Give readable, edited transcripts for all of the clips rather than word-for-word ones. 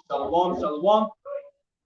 Shalom, shalom.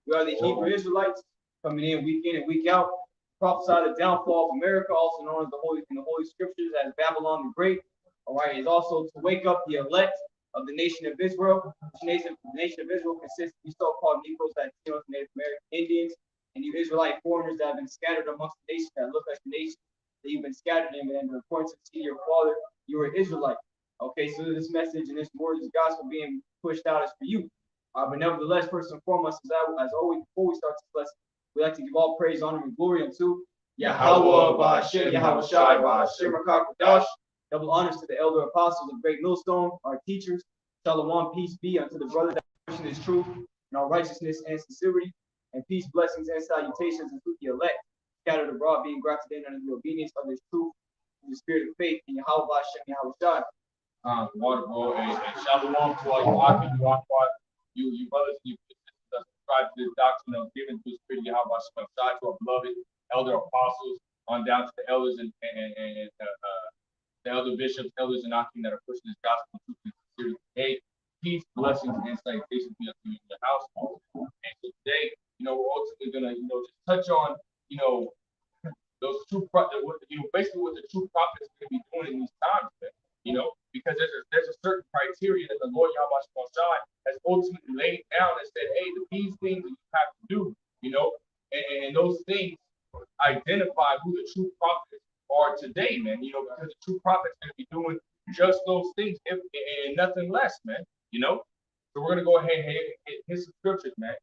We are the Hebrew Israelites coming in week and week out. Prophesy the downfall of America, also known as in the Holy Scriptures as Babylon the Great. All right, is also to wake up the elect of the nation of Israel. The nation of Israel consists of these so-called Negroes, Latinos, Native American Indians, and you Israelite foreigners that have been scattered amongst the nations that look like the nation that you've been scattered in. And according to the seed of your father, you are an Israelite. Okay, so this message and this word, this gospel being pushed out is for you. But nevertheless, first and foremost, as always, before we start this lesson, we like to give all praise, honor, and glory unto Yahweh, Ba'ashem, Yahweh Shai, Ba'ashem, Rakakadash. Double honors to the elder apostles of Great Millstone, our teachers. Shalom, peace be unto the brother that pushing his truth and our righteousness and sincerity, and peace, blessings, and salutations unto the elect, scattered abroad, being grafted in under the obedience of his truth, in the spirit of faith, in Yahweh, Ba'ashem, Yahweh Shai. Water, bro, and shalom to all you Aki, you brothers, you sisters that subscribe to this doctrine of giving to the spirit of Yahweh Shai, to our beloved elder apostles, on down to the elders and the elder bishops, elders and Aki that are pushing this gospel truth and sincerity today. Peace, blessings, and salutations be unto you in your household. And so today, we're ultimately gonna, just touch on, those true, basically what the true prophets are gonna be doing in these times, man. Because there's a certain criteria that the Lord Yahweh Shai has ultimately laid down and said, hey, these things that you have to do, and those things identify who the true prophets are today, man, because the true prophets are going to be doing just those things and nothing less, man, So we're going to go ahead and hit some scriptures, man,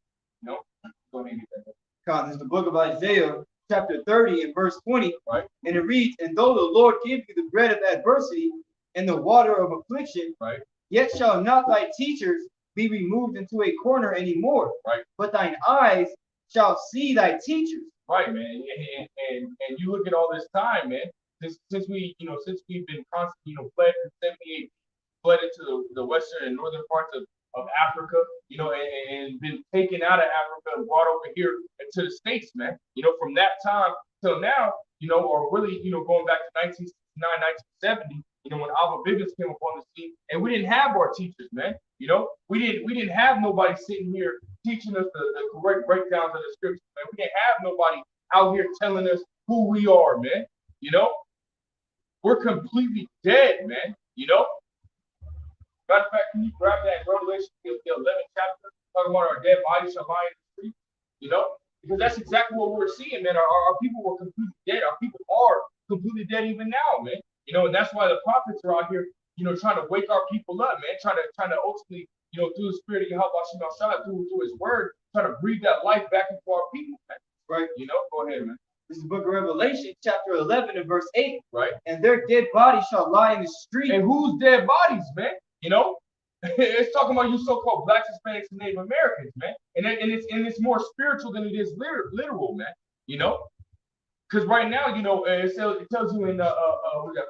Go ahead and get that. God, this is the book of Isaiah, chapter 30 and verse 20, right? And it reads, and though the Lord give you the bread of adversity and the water of affliction, right? Yet shall not thy teachers be removed into a corner anymore, right? But thine eyes shall see thy teachers. Right, man. And you look at all this time, man, since we've been constantly, fled from 78, fled into the western and northern parts of Africa, and been taken out of Africa and brought over here into the States, man. From that time till now, or really, going back to 1969, 1970, when Alva Biggins came upon the scene, and we didn't have our teachers, man. We didn't have nobody sitting here teaching us the correct breakdowns of the scriptures, man. We didn't have nobody out here telling us who we are, man. We're completely dead, man. Matter of fact, can you grab that Revelation, the 11th chapter, talking about our dead bodies shall lie in the street? Because that's exactly what we're seeing, man. Our people were completely dead. Our people are completely dead even now, man. And that's why the prophets are out here, trying to wake our people up, man. Trying to ultimately, through the spirit of Yahweh, through his word, trying to breathe that life back into our people, man. Right. Go ahead, man. This is the book of Revelation, chapter 11 and verse 8. Right. And their dead bodies shall lie in the street. And whose dead bodies, man? It's talking about you so-called blacks, Hispanics, and Native Americans, man. And it's more spiritual than it is literal, man. Because right now, it tells you in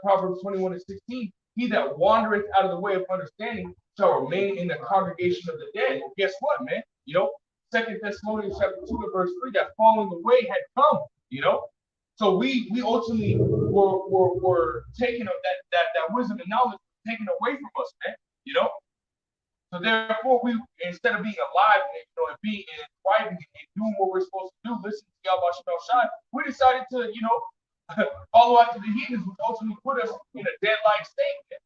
Proverbs 21 and 16, he that wandereth out of the way of understanding shall remain in the congregation of the dead. Well, guess what, man? 2 Thessalonians chapter 2 and verse 3, that falling away had come, So we ultimately were taken of that wisdom and knowledge taken away from us, man. So therefore, we, instead of being alive and being and thriving and doing what we're supposed to do, listening to Yahweh Shai, we decided to, follow after the heathens, which ultimately put us in a dead-like state,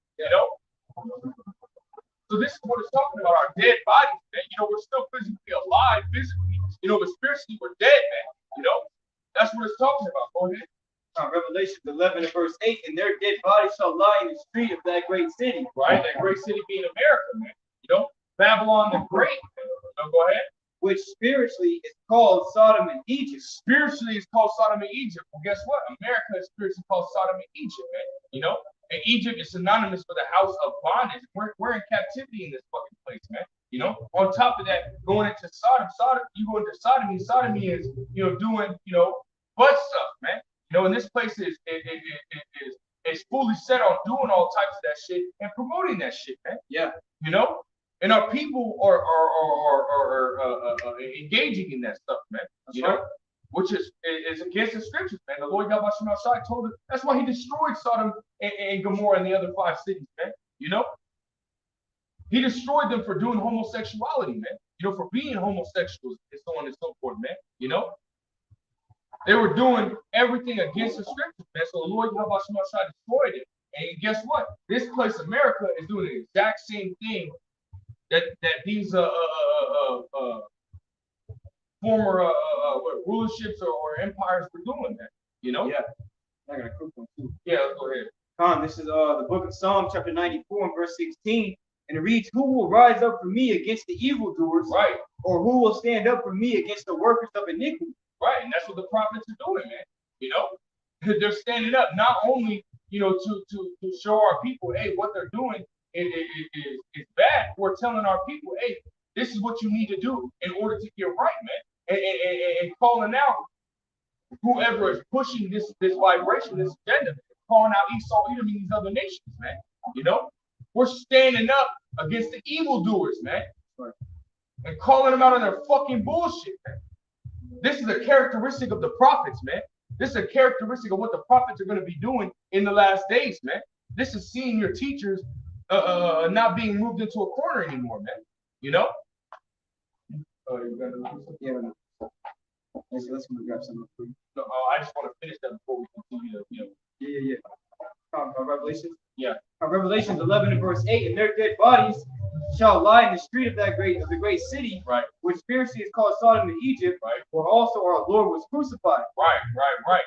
So this is what it's talking about, our dead bodies, man. We're still physically alive, physically, but spiritually we're dead, man. That's what it's talking about. Go ahead. Revelation 11 and verse 8, and their dead bodies shall lie in the street of that great city. Right, that great city being America, man. Babylon the Great. Go ahead. Which spiritually is called Sodom and Egypt. Spiritually is called Sodom and Egypt. Well, guess what? America is spiritually called Sodom and Egypt, man. And Egypt is synonymous for the house of bondage. We're in captivity in this fucking place, man. On top of that, going into Sodom, you go into sodomy. Sodomy is, doing, butt stuff, man. And this place is fully set on doing all types of that shit and promoting that shit, man. Yeah. And our people are engaging in that stuff, man. Right. Which is against the scriptures, man. The Lord Yahweh Shai told us that's why he destroyed Sodom and Gomorrah and the other 5 cities, man. He destroyed them for doing homosexuality, man. You know, for being homosexuals and so on and so forth, man. You know, they were doing everything against the scriptures, man. So the Lord Yahweh destroyed it. And guess what? This place, America, is doing the exact same thing that these former rulerships or empires were doing, man. You know? Yeah. I got a quick one too. Yeah, let's go ahead. This is the book of Psalm, chapter 94, and verse 16. And it reads, "Who will rise up for me against the evildoers? Right. Or who will stand up for me against the workers of iniquity?" Right, and that's what the prophets are doing, man. You know, they're standing up not only, you know, to show our people, hey, what they're doing is bad. We're telling our people, hey, this is what you need to do in order to get right, man, and calling out whoever is pushing this vibration, this agenda, calling out Esau, Edom, and these other nations, man. You know, we're standing up against the evildoers, man, and calling them out on their fucking bullshit, man. This is a characteristic of the prophets, man. This is a characteristic of what the prophets are going to be doing in the last days, man. This is seeing your teachers not being moved into a corner anymore, man. You know? Yeah. Let's grab something for you. No, I just want to finish that before we continue to, you know. Yeah. Revelations. Yeah. Revelations 11 and verse 8, "And their dead bodies shall lie in the street of the great city, right, which spiritually is called Sodom and Egypt, right, where also our Lord was crucified." Right.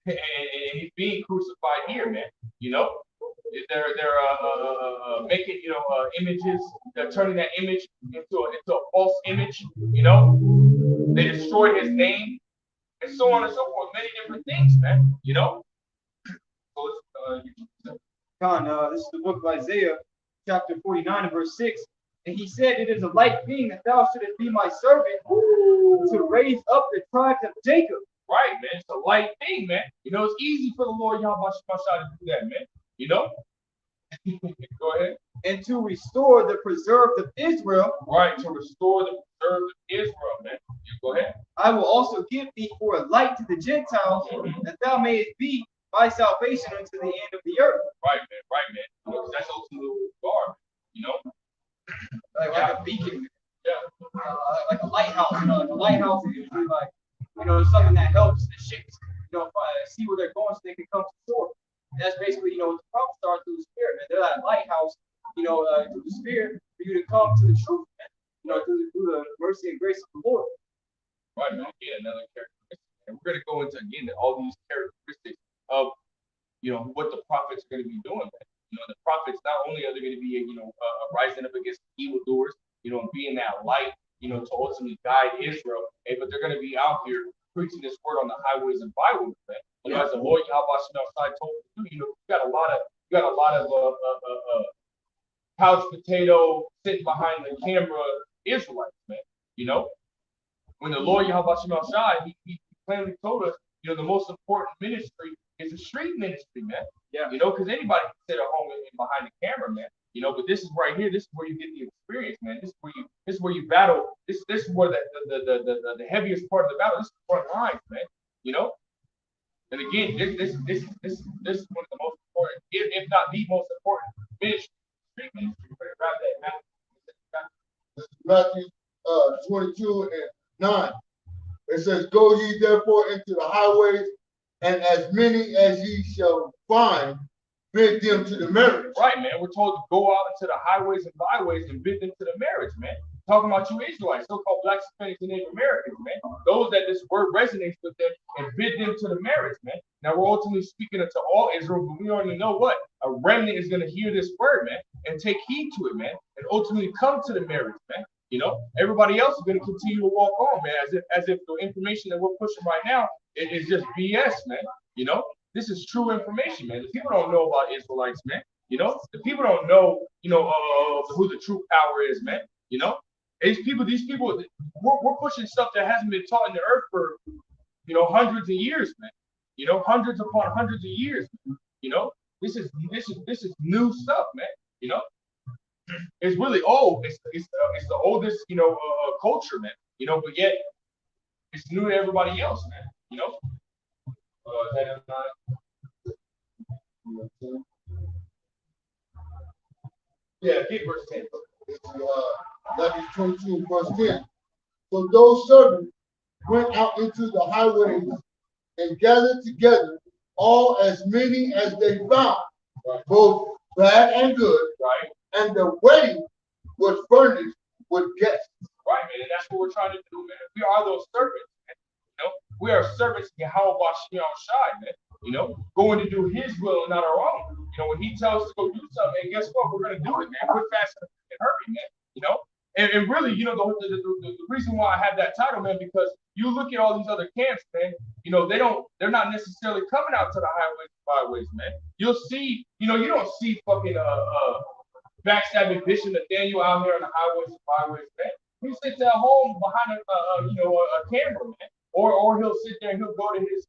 And he's being crucified here, man. You know, they're making, you know, images. They're turning that image into a false image. You know, they destroyed his name and so on and so forth. Many different things, man. You know. This is the book of Isaiah, chapter 49 and verse 6. "And he said, It is a light thing that thou shouldest be my servant to raise up the tribes of Jacob." Right, man. It's a light thing, man. You know, it's easy for the Lord Yahweh to do that, man. You know? Go ahead. "And to restore the preserved of Israel." Right, to restore the preserved of Israel, man. You go ahead. "I will also give thee for a light to the Gentiles, that thou mayest be my salvation unto the end of the earth." Right, man. You know, that's ultimately what we are, you know? Like a beacon. Yeah. Like a lighthouse. You know, like a lighthouse is usually like, you know, something that helps the ships, you know, see where they're going so they can come to shore. And that's basically, you know, what the prophets are through the Spirit, man. They're that lighthouse, you know, through the Spirit for you to come to the truth, man. You know, through the mercy and grace of the Lord. Right, man. Again, another characteristic. And we're going to go into, again, all these characteristics of, you know, what the prophets are going to be doing, man. You know, the prophets, not only are they going to be, you know, rising up against evildoers, you know, and being that light, you know, to ultimately guide Israel, but they're going to be out here preaching this word on the highways and byways, man. You know, as the Lord Yahweh told you, you know, you got a lot of couch potato sitting behind the camera Israelites, man. You know, when the Lord Yahweh he plainly told us, you know, the most important ministry is the street ministry, man. Yeah. You know, because anybody can sit at home and behind the camera, man. You know, but this is right here. This is where you get the experience, man. This is where you battle. This is where the heaviest part of the battle. This is the front lines, man. You know. And again, this is one of the most important, if not the most important ministry, street ministry. Grab that, man. This is Matthew 22 and 9. It says, "Go ye therefore into the highways, and as many as ye shall find, bid them to the marriage." Right, man. We're told to go out into the highways and byways and bid them to the marriage, man. Talking about you Israelites, so-called Blacks, Hispanics, and Native Americans, man. Those that this word resonates with them and bid them to the marriage, man. Now we're ultimately speaking to all Israel, but we already know what a remnant is going to hear this word, man, and take heed to it, man, and ultimately come to the marriage, man. You know, everybody else is going to continue to walk on, man, as if the information that we're pushing right now is just BS, man. You know, this is true information, man. The people don't know about Israelites, man. You know, the people don't know, you know, who the true power is, man. You know, these people, we're pushing stuff that hasn't been taught in the earth for, you know, hundreds of years, man. You know, hundreds upon hundreds of years. Man. You know, this is new stuff, man. You know, it's really old. It's the oldest, you know, culture, man. You know, but yet it's new to everybody else, man. You know. Yeah, Get verse 10. This is Matthew 22, verse 10. So those servants went out into the highways and gathered together all as many as they found, both bad and good, right? And the wedding was furnished with guests. Right, man, and that's what we're trying to do, man. We are those servants, man. You know, we are servants to Yahweh Bashir Shai, man. You know, going to do His will and not our own. You know, when He tells us to go do something, and guess what? We're going to do it, man. We're fast and hurry, man. You know, and really, you know, the reason why I have that title, man, because you look at all these other camps, man. You know, they're not necessarily coming out to the highways and byways, man. You'll see, you know, you don't see fucking backstabbing Bishop Nathaniel out here on the highways and byways, man. He sits at home behind a camera, man, or he'll sit there and he'll go to his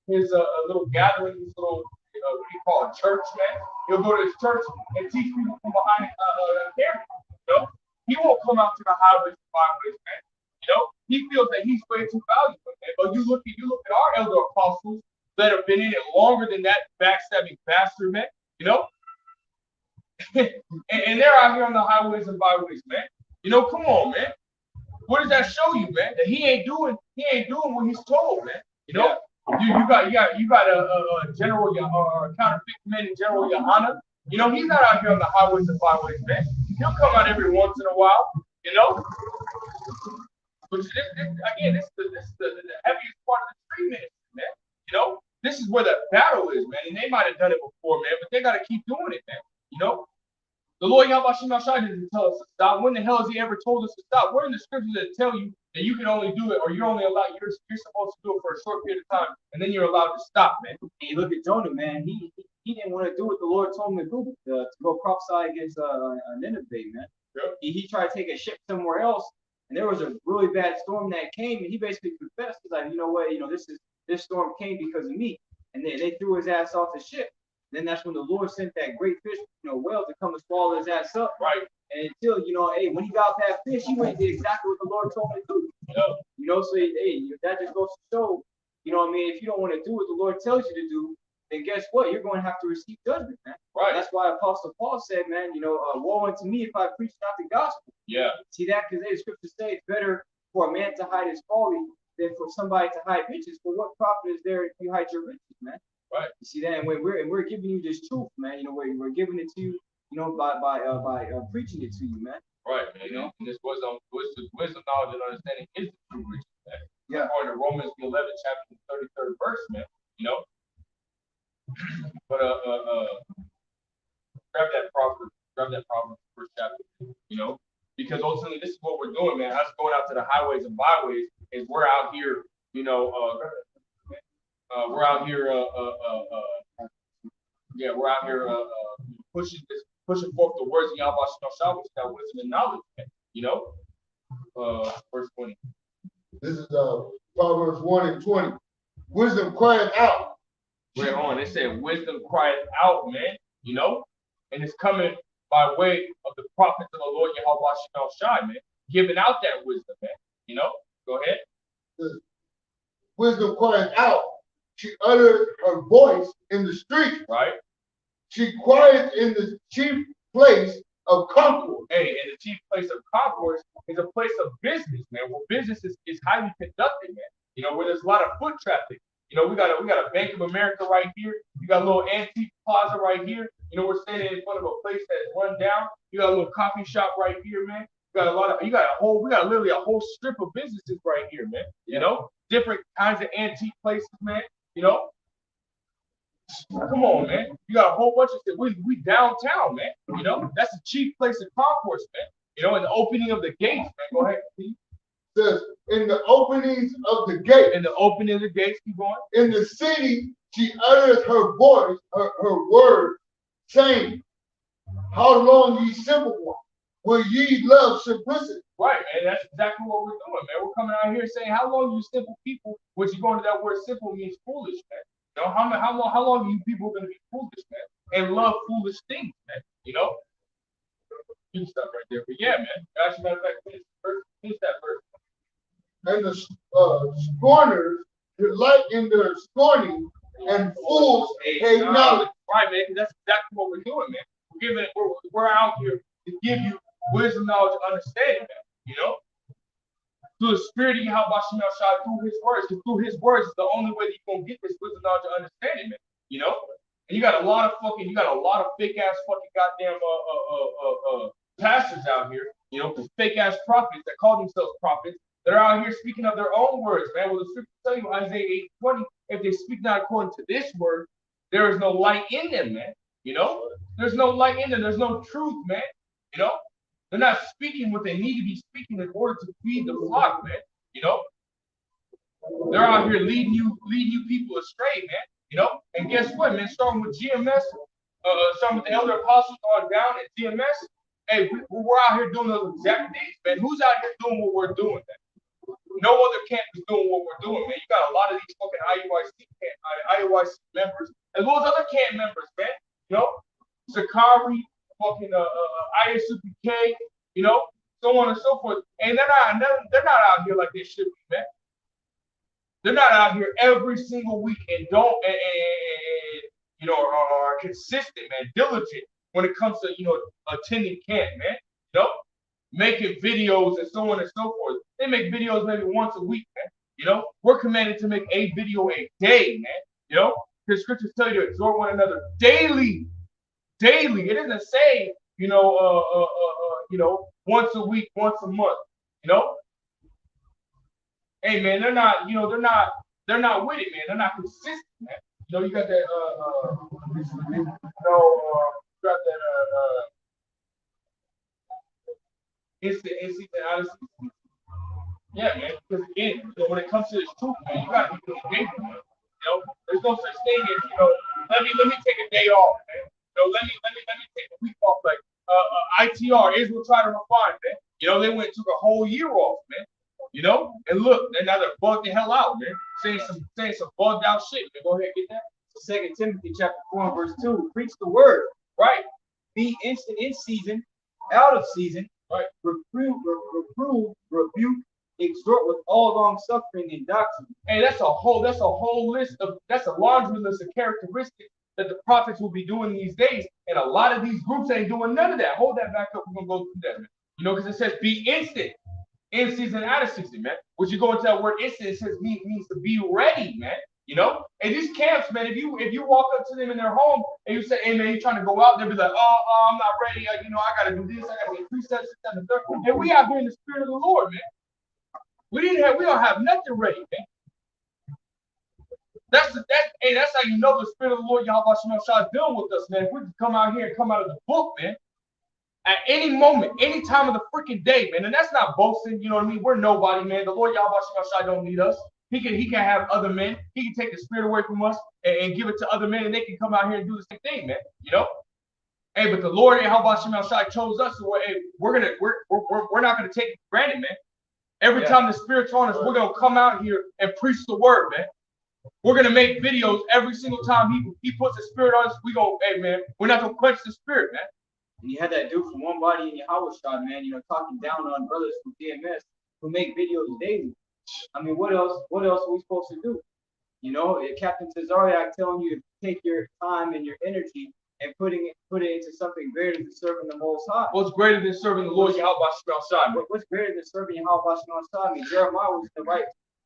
his little gathering, his little what do you call it, church, man. He'll go to his church and teach people from behind a camera. You know, he won't come out to the highways and byways, man. You know, he feels that he's way too valuable, man. But you look at our elder apostles that have been in it longer than that backstabbing bastard, man. You know, and they're out here on the highways and byways, man. You know, come on, man. What does that show you, man? That he ain't doing what he's told, man. You know, you got a general or counterfeit commanding General Yohana. You know, he's not out here on the highways and byways, man. He'll come out every once in a while, you know. But this is the heaviest part of the street ministry, man. You know, this is where the battle is, man. And they might have done it before, man, but they got to keep doing it, man. You know. The Lord Yahweh Shai didn't tell us to stop. When the hell has He ever told us to stop? We're in the scriptures that tell you that you can only do it, or you're supposed to do it for a short period of time, and then you're allowed to stop, man. And you look at Jonah, man. He didn't want to do what the Lord told him to go prophesy against Nineveh, man. Yep. He tried to take a ship somewhere else, and there was a really bad storm that came, and he basically confessed. He's like, you know what, this storm came because of me, and they threw his ass off the ship. Then that's when the Lord sent that great fish, whale to come and swallow his ass up. Right. And until, when he got that fish, he went and did exactly what the Lord told him to do. Yeah. So that just goes to show, if you don't want to do what the Lord tells you to do, then guess what? You're going to have to receive judgment, man. Right. That's why Apostle Paul said, man, woe unto me if I preach not the gospel. Yeah. See that? Because the scriptures say it's better for a man to hide his folly than for somebody to hide riches. For what profit is there if you hide your riches, man? Right. You see that, and we're giving you this truth, man. We're giving it to you, by preaching it to you, man. Right, man. And this wisdom, knowledge, and understanding is the true riches, man. Yeah. According to Romans the 11th chapter, 33rd verse, man. But grab that proverb, first chapter. Because ultimately this is what we're doing, man. Us going out to the highways and byways is we're out here, we're out here, we're out here pushing forth the words of Yahweh Shah, which is that wisdom and knowledge, verse 20. This is Proverbs 1 and 20. Wisdom crying out. Wait on. It said wisdom crying out, man. And it's coming by way of the prophets of the Lord Yahweh Shah, man, giving out that wisdom, man. Go ahead. Wisdom crying out. She uttered her voice in the street. Right. She quiet in the chief place of concord. Hey, and the chief place of concord is a place of business, man. Where business is highly conducted, man. Where there's a lot of foot traffic. We got a Bank of America right here. You got a little antique plaza right here. We're standing in front of a place that's run down. You got a little coffee shop right here, man. We got literally a whole strip of businesses right here, man. Different kinds of antique places, man. Come on, man. You got a whole bunch of stuff. We downtown, man. That's the chief place of concourse, man. In the opening of the gates, man. Go ahead, Steve. Says in the openings of the gate. In the opening of the gates, keep going. In the city, she utters her voice, her word, saying, how long, ye simple one, will ye love simplicity? Right, man. That's exactly what we're doing, man. We're coming out here saying, how long you simple people, which you go into that word simple means foolish, man. How long are you people going to be foolish, man? And love foolish things, man. You can stop right there. But yeah, man. Actually, matter of fact, finish that verse. And the scorners delight in their scorning, and fools hate knowledge. Right, man. That's exactly what we're doing, man. We're out here to give you wisdom, knowledge, and understanding, man. You know, through the spirit of Yahweh Shem Shai, through his words, because through his words is the only way that you're gonna get this wisdom, knowledge, and understanding, man. You know, and you got a lot of fake ass fucking goddamn pastors out here, you know, fake ass prophets that call themselves prophets that are out here speaking of their own words, man. Well, the scripture tell you Isaiah 8:20, if they speak not according to this word, there is no light in them, man. You know, there's no light in them. There's no truth, man. You know, they're not speaking what they need to be speaking in order to feed the flock, man. You know, they're out here leading you people astray, man. You know, and guess what, man? Starting with GMS, starting with the elder apostles on down at GMS. Hey, we're out here doing those exact things, man. Who's out here doing what we're doing, man? No other camp is doing what we're doing, man. You got a lot of these fucking IUIC members, as well as other camp members, man. You know, Sakari, fucking ISUPK, you know, so on and so forth. And they're not out here like they should be, man. They're not out here every single week and you know, are consistent, man, diligent when it comes to, you know, attending camp, man. You know, making videos and so on and so forth. They make videos maybe once a week, man. You know, we're commanded to make a video a day, man. You know, because scriptures tell you to exhort one another daily. Daily. It doesn't say, you know, once a week, once a month. You know. Hey man, they're not with it, man. They're not consistent, man. You know, you got that you got that instant honesty. Yeah, man. Because again, you know, when it comes to this truth, man, you gotta be engaged, man. You know, there's no such thing as, you know, let me take a day off, man. You know, let me take a week off, like ITR, Israel try to refine, man. You know, they went and took a whole year off, man. You know, and look, and now they're bugged the hell out, man. Saying some bugged out shit. Man. Go ahead, get that. 2 Timothy chapter 4 and verse 2. Preach the word, right? Be instant in season, out of season, right? Reprove, rebuke, exhort with all long suffering and doctrine. Hey, that's a whole laundry list of characteristics that the prophets will be doing these days. And a lot of these groups ain't doing none of that. Hold that back up. We're gonna go through that, man. You know, because it says be instant. In season, out of season, man. When you go into that word instant, it says means to be ready, man. You know? And these camps, man, if you walk up to them in their home and you say, hey man, you're trying to go out, they'll be like, I'm not ready, you know, I gotta do this, I gotta get precepts, this, and the third. And we out here in the spirit of the Lord, man. We don't have nothing ready, man. That's how you know the spirit of the Lord Yahweh Shem Shai is dealing with us, man. If we can come out here and come out of the book, man. At any moment, any time of the freaking day, man. And that's not boasting, you know what I mean? We're nobody, man. The Lord Yahweh Shai don't need us. He can have other men. He can take the spirit away from us and give it to other men, and they can come out here and do the same thing, man. You know? Hey, but the Lord Yahweh Shai chose us, so hey, we're not gonna take it for granted, man. Every time the Spirit's on us, we're gonna come out here and preach the word, man. We're gonna make videos every single time he puts the Spirit on us. We go, hey man, we're not gonna quench the Spirit, man. And you had that dude from One Body in Yahweh Shai, man, you know, talking down on brothers from DMS who make videos daily. I mean, what else are we supposed to do? You know, Captain Tazariak telling you to take your time and your energy and put it into something greater than serving the Most High. What's greater than serving the Lord Yahweh Shai? What's greater than serving Yahweh Shai? I mean, Jeremiah was in the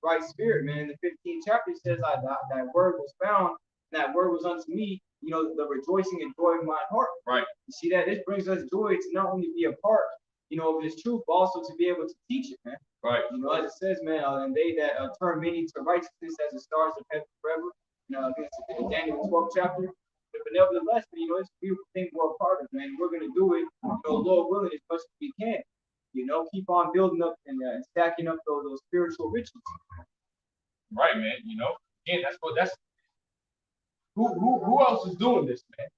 right spirit, man. In the 15th chapter, it says that word was found, and that word was unto me, you know, the rejoicing and joy of my heart. Right. You see that? This brings us joy to not only be a part, you know, of this truth, but also to be able to teach it, man. Right. You know, as it says, man, and they that turn many to righteousness as the stars of heaven forever. You know, in Daniel 12th chapter. But nevertheless, you know, it's a beautiful thing we're a part of, man. We're gonna do it, you know, Lord willing, as much as we can. You know, keep on building up and stacking up those spiritual riches. Right, man. You know, again, that's who else is doing this, man?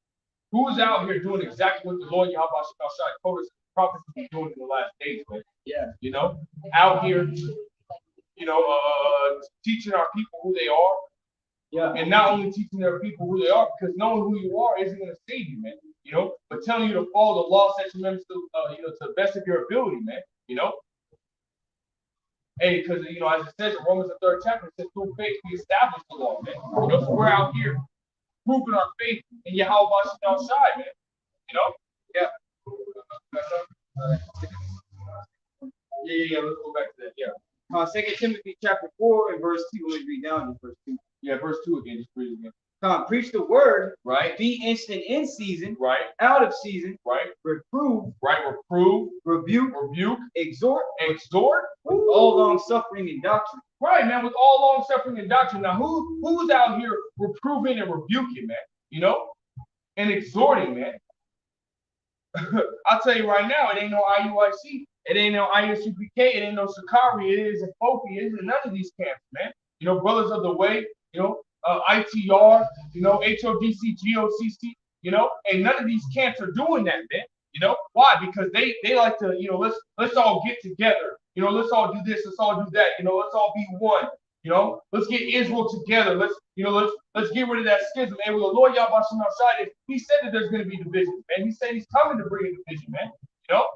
Who is out here doing exactly what the Lord Yahweh Shai told us the prophets will be doing in the last days, man? Yeah. You know, out here, you know, teaching our people who they are. Yeah. And not only teaching their people who they are, because knowing who you are isn't going to save you, man. You know, but telling you to follow the law, statutes, members to, you know, to the best of your ability, man. You know. Hey, because, you know, as it says in Romans the 3rd chapter, it says through faith we establish the law, man. You know, so we're out here proving our faith in Yahweh Shai, man. You know? Yeah. Yeah. Let's go back to that. Yeah. 2 Timothy chapter 4 and verse 2. Let me read down to verse 2. Yeah, verse 2 again. Just read it again. Preach the word, right? Be instant in season, right? Out of season, right? Reprove, right? Reprove, rebuke, exhort, with all long suffering and doctrine. Right, man, with all long suffering and doctrine. Now, who's out here reproving and rebuking, man? You know, and exhorting, man. I'll tell you right now, it ain't no IUIC, it ain't no ISUPK, it ain't no Sakari, it isn't FOPI, it isn't none of these camps, man. You know, Brothers of the Way, you know, ITR, you know, HODC, GOCC, you know, and none of these camps are doing that, man. You know why? Because they like to, you know, let's all get together. You know, let's all do this, let's all do that. You know, let's all be one. You know, let's get Israel together. Let's get rid of that schism. And with the Lord Yahweh Shai, he said that there's going to be division, man. He said he's coming to bring a division, man. You know,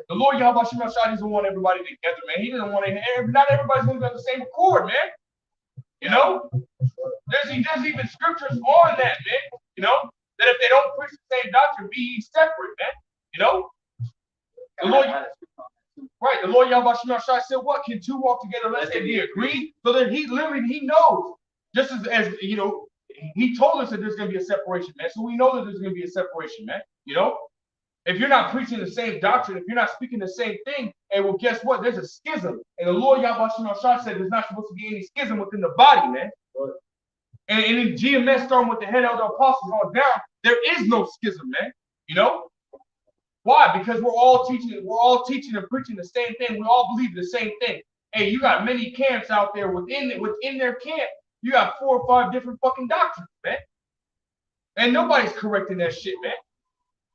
the Lord Yahweh Shai doesn't want everybody together, man. He doesn't want to. Not everybody's going to be on the same accord, man. You know, there's even scriptures on that, man. You know, that if they don't preach the same doctrine, be ye separate, man. You know, the Lord. Right, the Lord Yahweh Shai said, "What can two walk together unless they be agreed?" So that he knows, just as you know, he told us that there's going to be a separation, man. So we know that there's going to be a separation, man. You know, if you're not preaching the same doctrine, if you're not speaking the same thing, and well, guess what? There's a schism, and the Lord Yahweh Shai said there's not supposed to be any schism within the body, man. And in GMS, starting with the head of the apostles on down, there is no schism, man. You know. Why? Because we're all teaching and preaching the same thing. We all believe the same thing. Hey, you got many camps out there within their camp. You got 4 or 5 different fucking doctrines, man. And nobody's correcting that shit, man.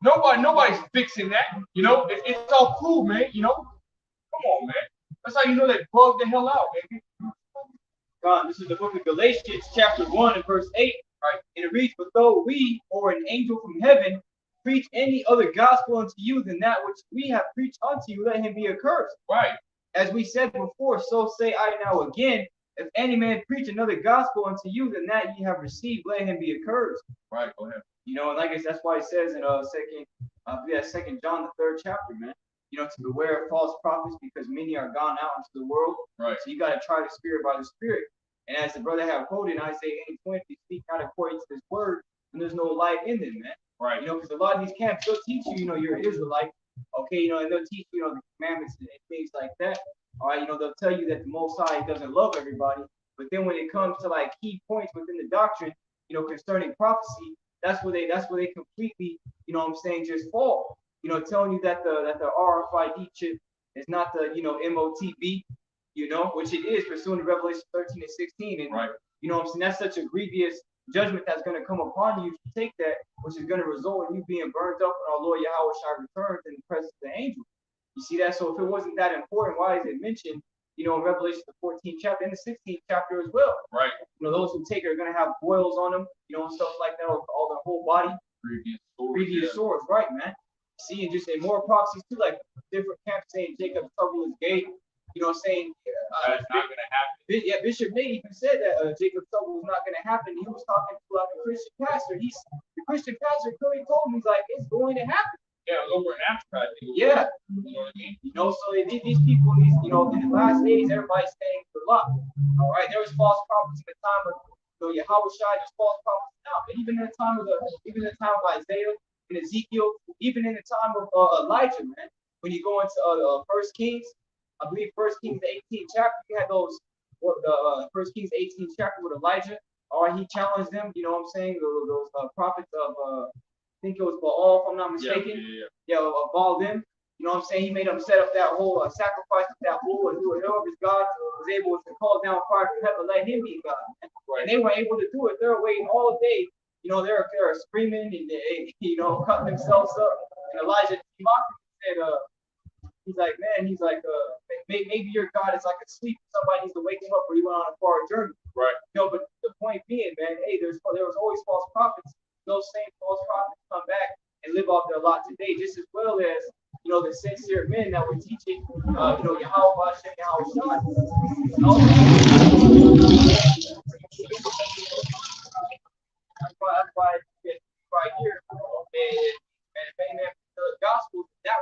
Nobody's fixing that. You know, it's all cool, man. You know, come on, man. That's how you know they bug the hell out, baby. God, this is the book of Galatians, chapter 1 and verse 8. Right, and it reads, "But though we or an angel from heaven preach any other gospel unto you than that which we have preached unto you, let him be accursed." Right. As we said before, so say I now again, if any man preach another gospel unto you than that ye have received, let him be accursed. Right, go ahead. You know, and like I said, that's why it says in second John, the 3rd chapter, man. You know, to beware of false prophets, because many are gone out into the world. Right. So you got to try the spirit by the spirit. And as the brother have quoted in Isaiah 8:20, they speak not according to this word, and there's no life in them, man. Right. You know, because a lot of these camps, they'll teach you, you know, you're an Israelite. Okay, you know, and they'll teach you, you know, the commandments and things like that. All right, you know, they'll tell you that the Most High doesn't love everybody. But then when it comes to like key points within the doctrine, you know, concerning prophecy, that's where they completely, you know what I'm saying, just fall. You know, telling you that the RFID chip is not the, you know, MOTB, you know, which it is pursuant to Revelation 13 and 16. And right. You know what I'm saying? That's such a grievous judgment that's going to come upon you if you take that, which is going to result in you being burned up when our Lord Yahweh Shai returns in the presence of the angel. You see that? So if it wasn't that important, why is it mentioned, you know, in Revelation the 14th chapter and the 16th chapter as well? Right. You know, those who take it are going to have boils on them, you know, and stuff like that, all their whole body. Previous swords, right, man. See, and just in more prophecies too, like different camps saying Jacob's trouble is gay. You know, saying that's not going to happen. Yeah, Bishop May even said that Jacob's trouble was not going to happen. He was talking to like a Christian pastor. The Christian pastor clearly told him, he's like, it's going to happen. Yeah, it was over in Africa, I think. Yeah. You know what I mean? You know, so these people, you know, in the last days, everybody's staying for luck. All right, there was false prophets in the time of, you know, Yahweh Shai, there's false prophets now. But even in the time of Isaiah and Ezekiel, even in the time of Elijah, man, when you go into 1 Kings, I believe 1 Kings 18th chapter, you had those, 1 Kings 18th chapter with Elijah. All right, he challenged them, you know what I'm saying, those prophets of, I think it was Baal, if I'm not mistaken. Yeah, Baal them. You know what I'm saying? He made them set up that whole sacrifice of that bull and do it. Whoever God was able to call down fire from heaven, let him be God. Right. And they were able to do it. They're waiting all day. You know, they're screaming and they, you know, cutting themselves up. And Elijah said, he's like, maybe your God is like asleep. Somebody needs to wake him up, or he went on a far journey. Right. You know, but the point being, man, hey, there was always false prophets. Those same false prophets come back and live off their lot today, just as well as, you know, the sincere men that were teaching, you know, Yahweh Hashem, Yahweh Shai. That's why right here, and if any man the gospel, that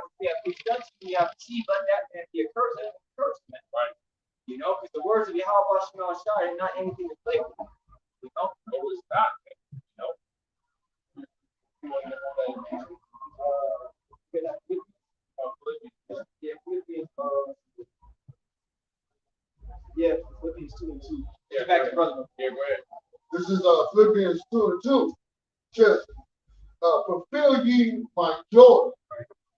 have deceived, let that man be accursed. That's a curse, man. Right. You know, because the words of Yahweh Shema Shai are not anything to play with. You know, No, it's not, man. You know? You want to know that? yeah, Philippians, yeah, Philippians 2 and 2. Yeah, Get back to brother. Yeah, go ahead. This is Philippians 2 and 2. Says, fulfill ye my joy,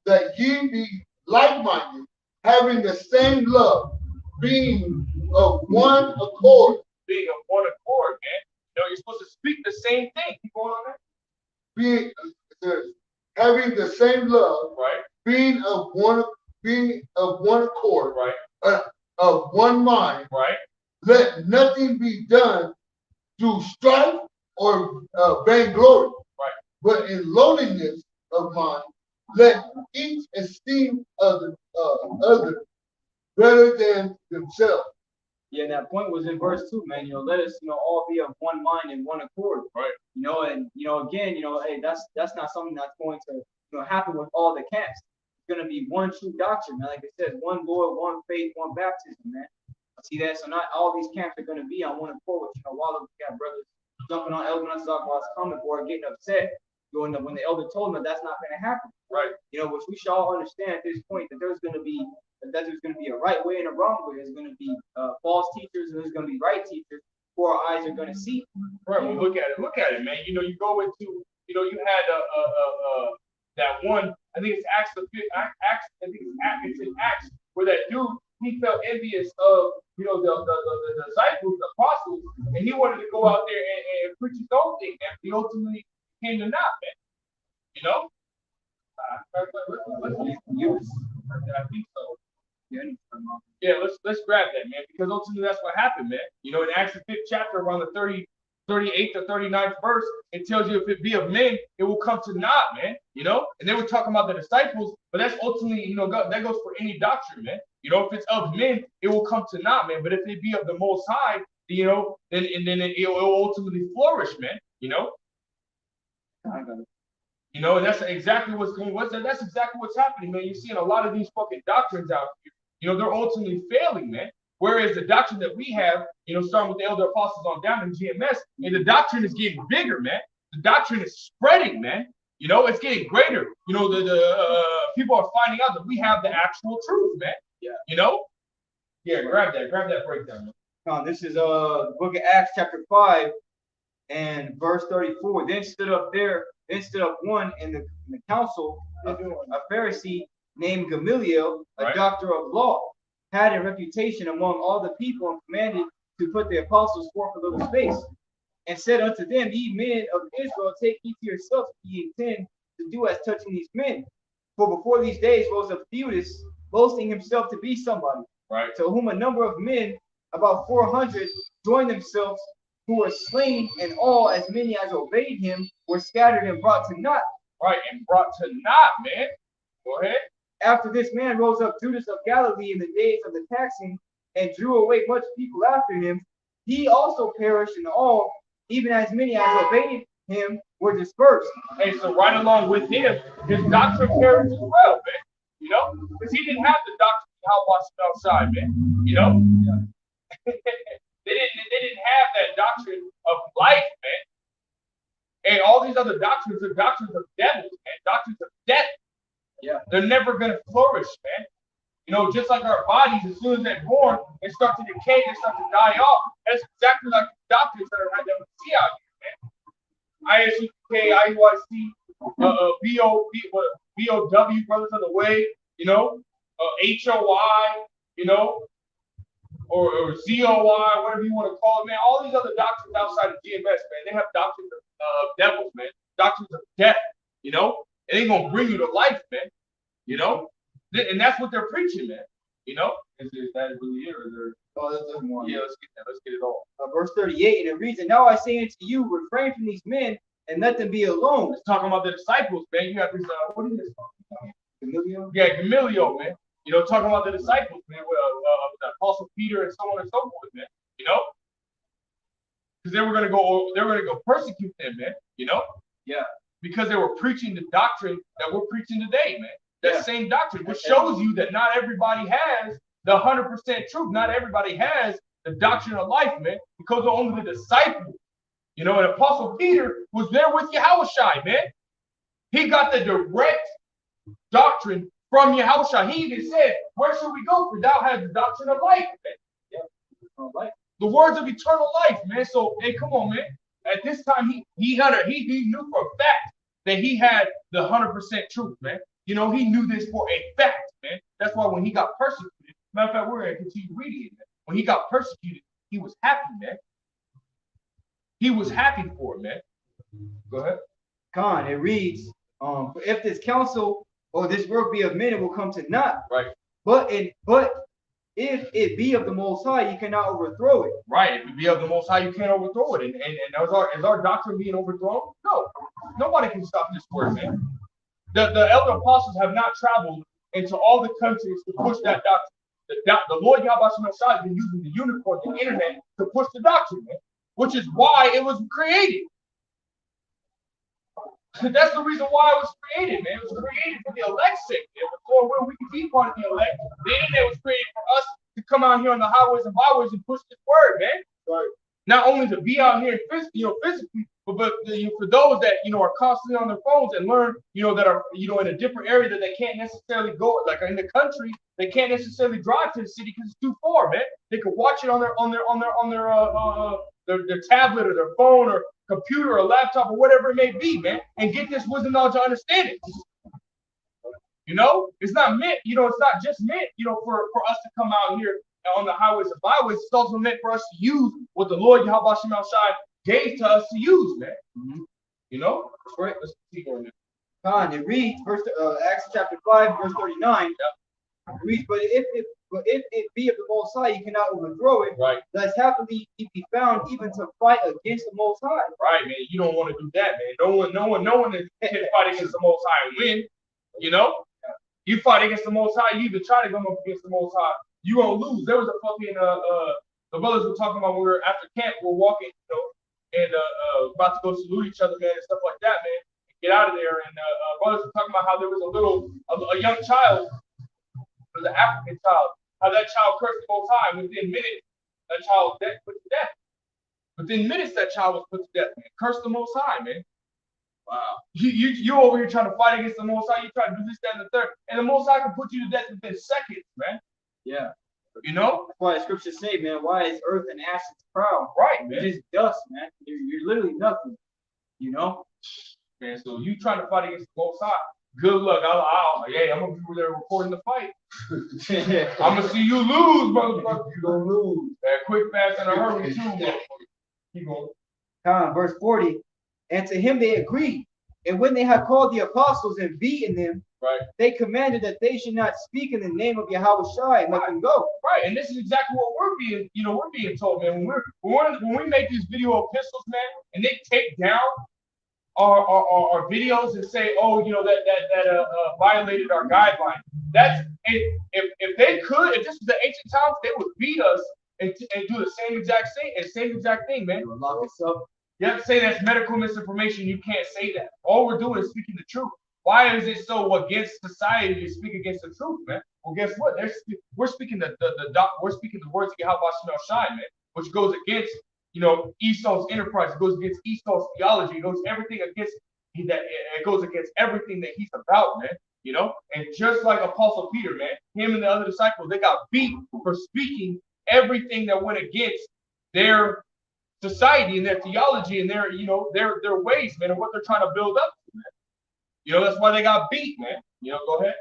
that ye be like-minded, having the same love, being of one accord. Being of one accord, man. You know, you're supposed to speak the same thing. Keep going on that. Being having the same love, Right. being of one accord, Right. Of one mind. Right. Let nothing be done through strife or vainglory, right. But in lowliness of mind, let each esteem other better than themselves. Yeah, and that point was in verse 2, man. You know, let us, all be of one mind and one accord. Right. You know, and again, hey, that's not something that's going to happen with all the camps. It's gonna be one true doctrine, man. Like it says, one Lord, one faith, one baptism, man. See that? So not all these camps are gonna be on one accord. While we got brothers jumping on Elder talking about coming for getting upset. When the elder told them that's not gonna happen. Right. Which we should all understand at this point that there's gonna be a right way and a wrong way. There's going to be false teachers and there's going to be right teachers who our eyes are going to see. Right. Well, look at it, man. You go into, you had that one. I think it's Acts. I think it's in Acts where that dude he felt envious of the disciples, the apostles, and he wanted to go out there and preach his own thing. And he ultimately came to not, man. I think so. Yeah, let's grab that, man, because ultimately that's what happened, man. In Acts the 5th chapter, around the 38th to 39th verse, it tells you if it be of men, it will come to naught, man. And they were talking about the disciples, but that's ultimately, that goes for any doctrine, man. If it's of men, it will come to naught, man. But if it be of the Most High, then it will ultimately flourish, man. I got it. And that's exactly that's exactly what's happening, man. You're seeing a lot of these fucking doctrines out here. They're ultimately failing, man. Whereas the doctrine that we have, starting with the elder apostles on down in GMS, and the doctrine is getting bigger, man. The doctrine is spreading, man. It's getting greater. The people are finding out that we have the actual truth, man. Yeah. Yeah, grab that breakdown, man. This is the book of Acts, chapter 5, and verse 34. Then stood up one in the council, a Pharisee named Gamaliel, a doctor of law, had a reputation among all the people, and commanded to put the apostles forth a little space, and said unto them, Ye men of Israel, take heed to yourselves, ye intend to do as touching these men. For before these days rose up Theudas, boasting himself to be somebody, to whom a number of men, about 400, joined themselves, who were slain, and all, as many as obeyed him, were scattered and brought to naught. Right, and brought to naught, man. Go ahead. After this man rose up Judas of Galilee in the days of the taxing, and drew away much people after him. He also perished, and all, even as many as obeyed him, were dispersed. Hey, so right along with him, his doctrine perished as well, man. Because he didn't have the doctrine of how much outside, man. They didn't have that doctrine of life, man. And all these other doctrines are doctrines of devils, man. Doctrines of death. Yeah. They're never gonna flourish, man. Just like our bodies, as soon as they're born, they start to decay, they start to die off. That's exactly like the doctrines that we see out here, man. ISUK, IUIC, BOW, Brothers of the Way, HOI, or ZOI, whatever you want to call it, man. All these other doctrines outside of GMS, man, they have doctrines of devils, man. Doctrines of death, It ain't gonna bring you to life, man. And that's what they're preaching, man. Is that really it, or is there? Oh, that's more. Yeah, let's get that. Let's get it all. Verse 38, and it reads, And now I say unto you, refrain from these men, and let them be alone. It's talking about the disciples, man. You have this, what is this? Gamaliel? Yeah, Gamaliel, man. Talking about the disciples, man, with the Apostle Peter and so on and so forth, man. Because they were gonna go persecute them, man. Yeah. Because they were preaching the doctrine that we're preaching today, man. That same doctrine, which shows you that not everybody has the 100% truth. Not everybody has the doctrine of life, man, because of only the disciples. You know, and Apostle Peter was there with Yahushua, man. He got the direct doctrine from Yahushua. He even said, where should we go? For thou hast the doctrine of life, man. Yeah. The words of eternal life, man. So, hey, come on, man. At this time, he knew for a fact that he had the 100% truth, man. You know, he knew this for a fact, man. That's why when he got persecuted, matter of fact, we're going to continue reading it, man. When he got persecuted, he was happy, man. He was happy for it, man. Go ahead. It reads, for if this counsel or this work be of men, it will come to naught. Right. But if it be of the Most High, you cannot overthrow it. Right. If it be of the Most High, you can't overthrow it. And is our doctrine being overthrown? No. Nobody can stop this word, man. The elder apostles have not traveled into all the countries to push that doctrine. The Lord Yahweh has been using the unicorn, the internet, to push the doctrine, man, which is why it was created. That's the reason why it was created, man. It was created for the elect's sake, man. Before where we can be part of the elect. The internet was created for us to come out here on the highways and byways and push this word, man. Right. Not only to be out here physically, but for those that are constantly on their phones and learn, that are in a different area that they can't necessarily go, like in the country, they can't necessarily drive to the city because it's too far, man. They could watch it on their tablet or their phone or computer or laptop or whatever it may be, man, and get this wisdom, knowledge, and understanding. It's not meant, it's not just meant, for us to come out here on the highways and byways. It's also meant for us to use what the Lord Yahweh Shai gave to us to use, man. Mm-hmm. Right. Let's keep going there. It reads, Acts chapter 5, verse 39. It reads, but if it be of the Most High, you cannot overthrow it. Right. Lest happily it be found even to fight against the Most High. Right, man. You don't want to do that, man. No one can fight against the Most High and win. You fight against the Most High, you even try to go up against the Most High, you won't lose. There was a fucking the brothers were talking about when we were after camp, we're walking, and about to go salute each other, man, and stuff like that, man. Get out of there. And brothers were talking about how there was a young child, it was an African child, how that child cursed the Most High. Within minutes, that child was put to death. Within minutes, that child was put to death, man. Cursed the Most High, man. Wow. You over here trying to fight against the Most High, you try to do this, that, and the third. And the Most High can put you to death within seconds, man. Yeah. That's why the scriptures say, man, why is earth and ashes proud? Right, man. You're just dust, man. You're literally nothing. Man, so you trying to fight against the Most High. Good luck. I'm gonna be there recording the fight. I'm gonna see you lose, motherfucker. You gonna lose. Quick, fast, and a hurry too, motherfucker. Keep going. Verse 40. And to him they agreed. And when they had called the apostles and beaten them, right, they commanded that they should not speak in the name of Yahushua and let them go. Right, and this is exactly what we're being told, man. When we make these video epistles, man, and they take down our videos and say, that violated our guidelines. That's if they could, if this was the ancient times, they would beat us and do the same exact thing, man. Lock us up. You have to say that's medical misinformation. You can't say that. All we're doing is speaking the truth. Why is it so against society to speak against the truth, man? Well, guess what? We're speaking the words of Yahweh Shai, man, which goes against Esau's enterprise. It goes against Esau's theology. It goes it goes against everything that he's about, man. And just like Apostle Peter, man, him and the other disciples, they got beat for speaking everything that went against their society and their theology and their ways, man, and what they're trying to build up, man. That's why they got beat, man. Go ahead.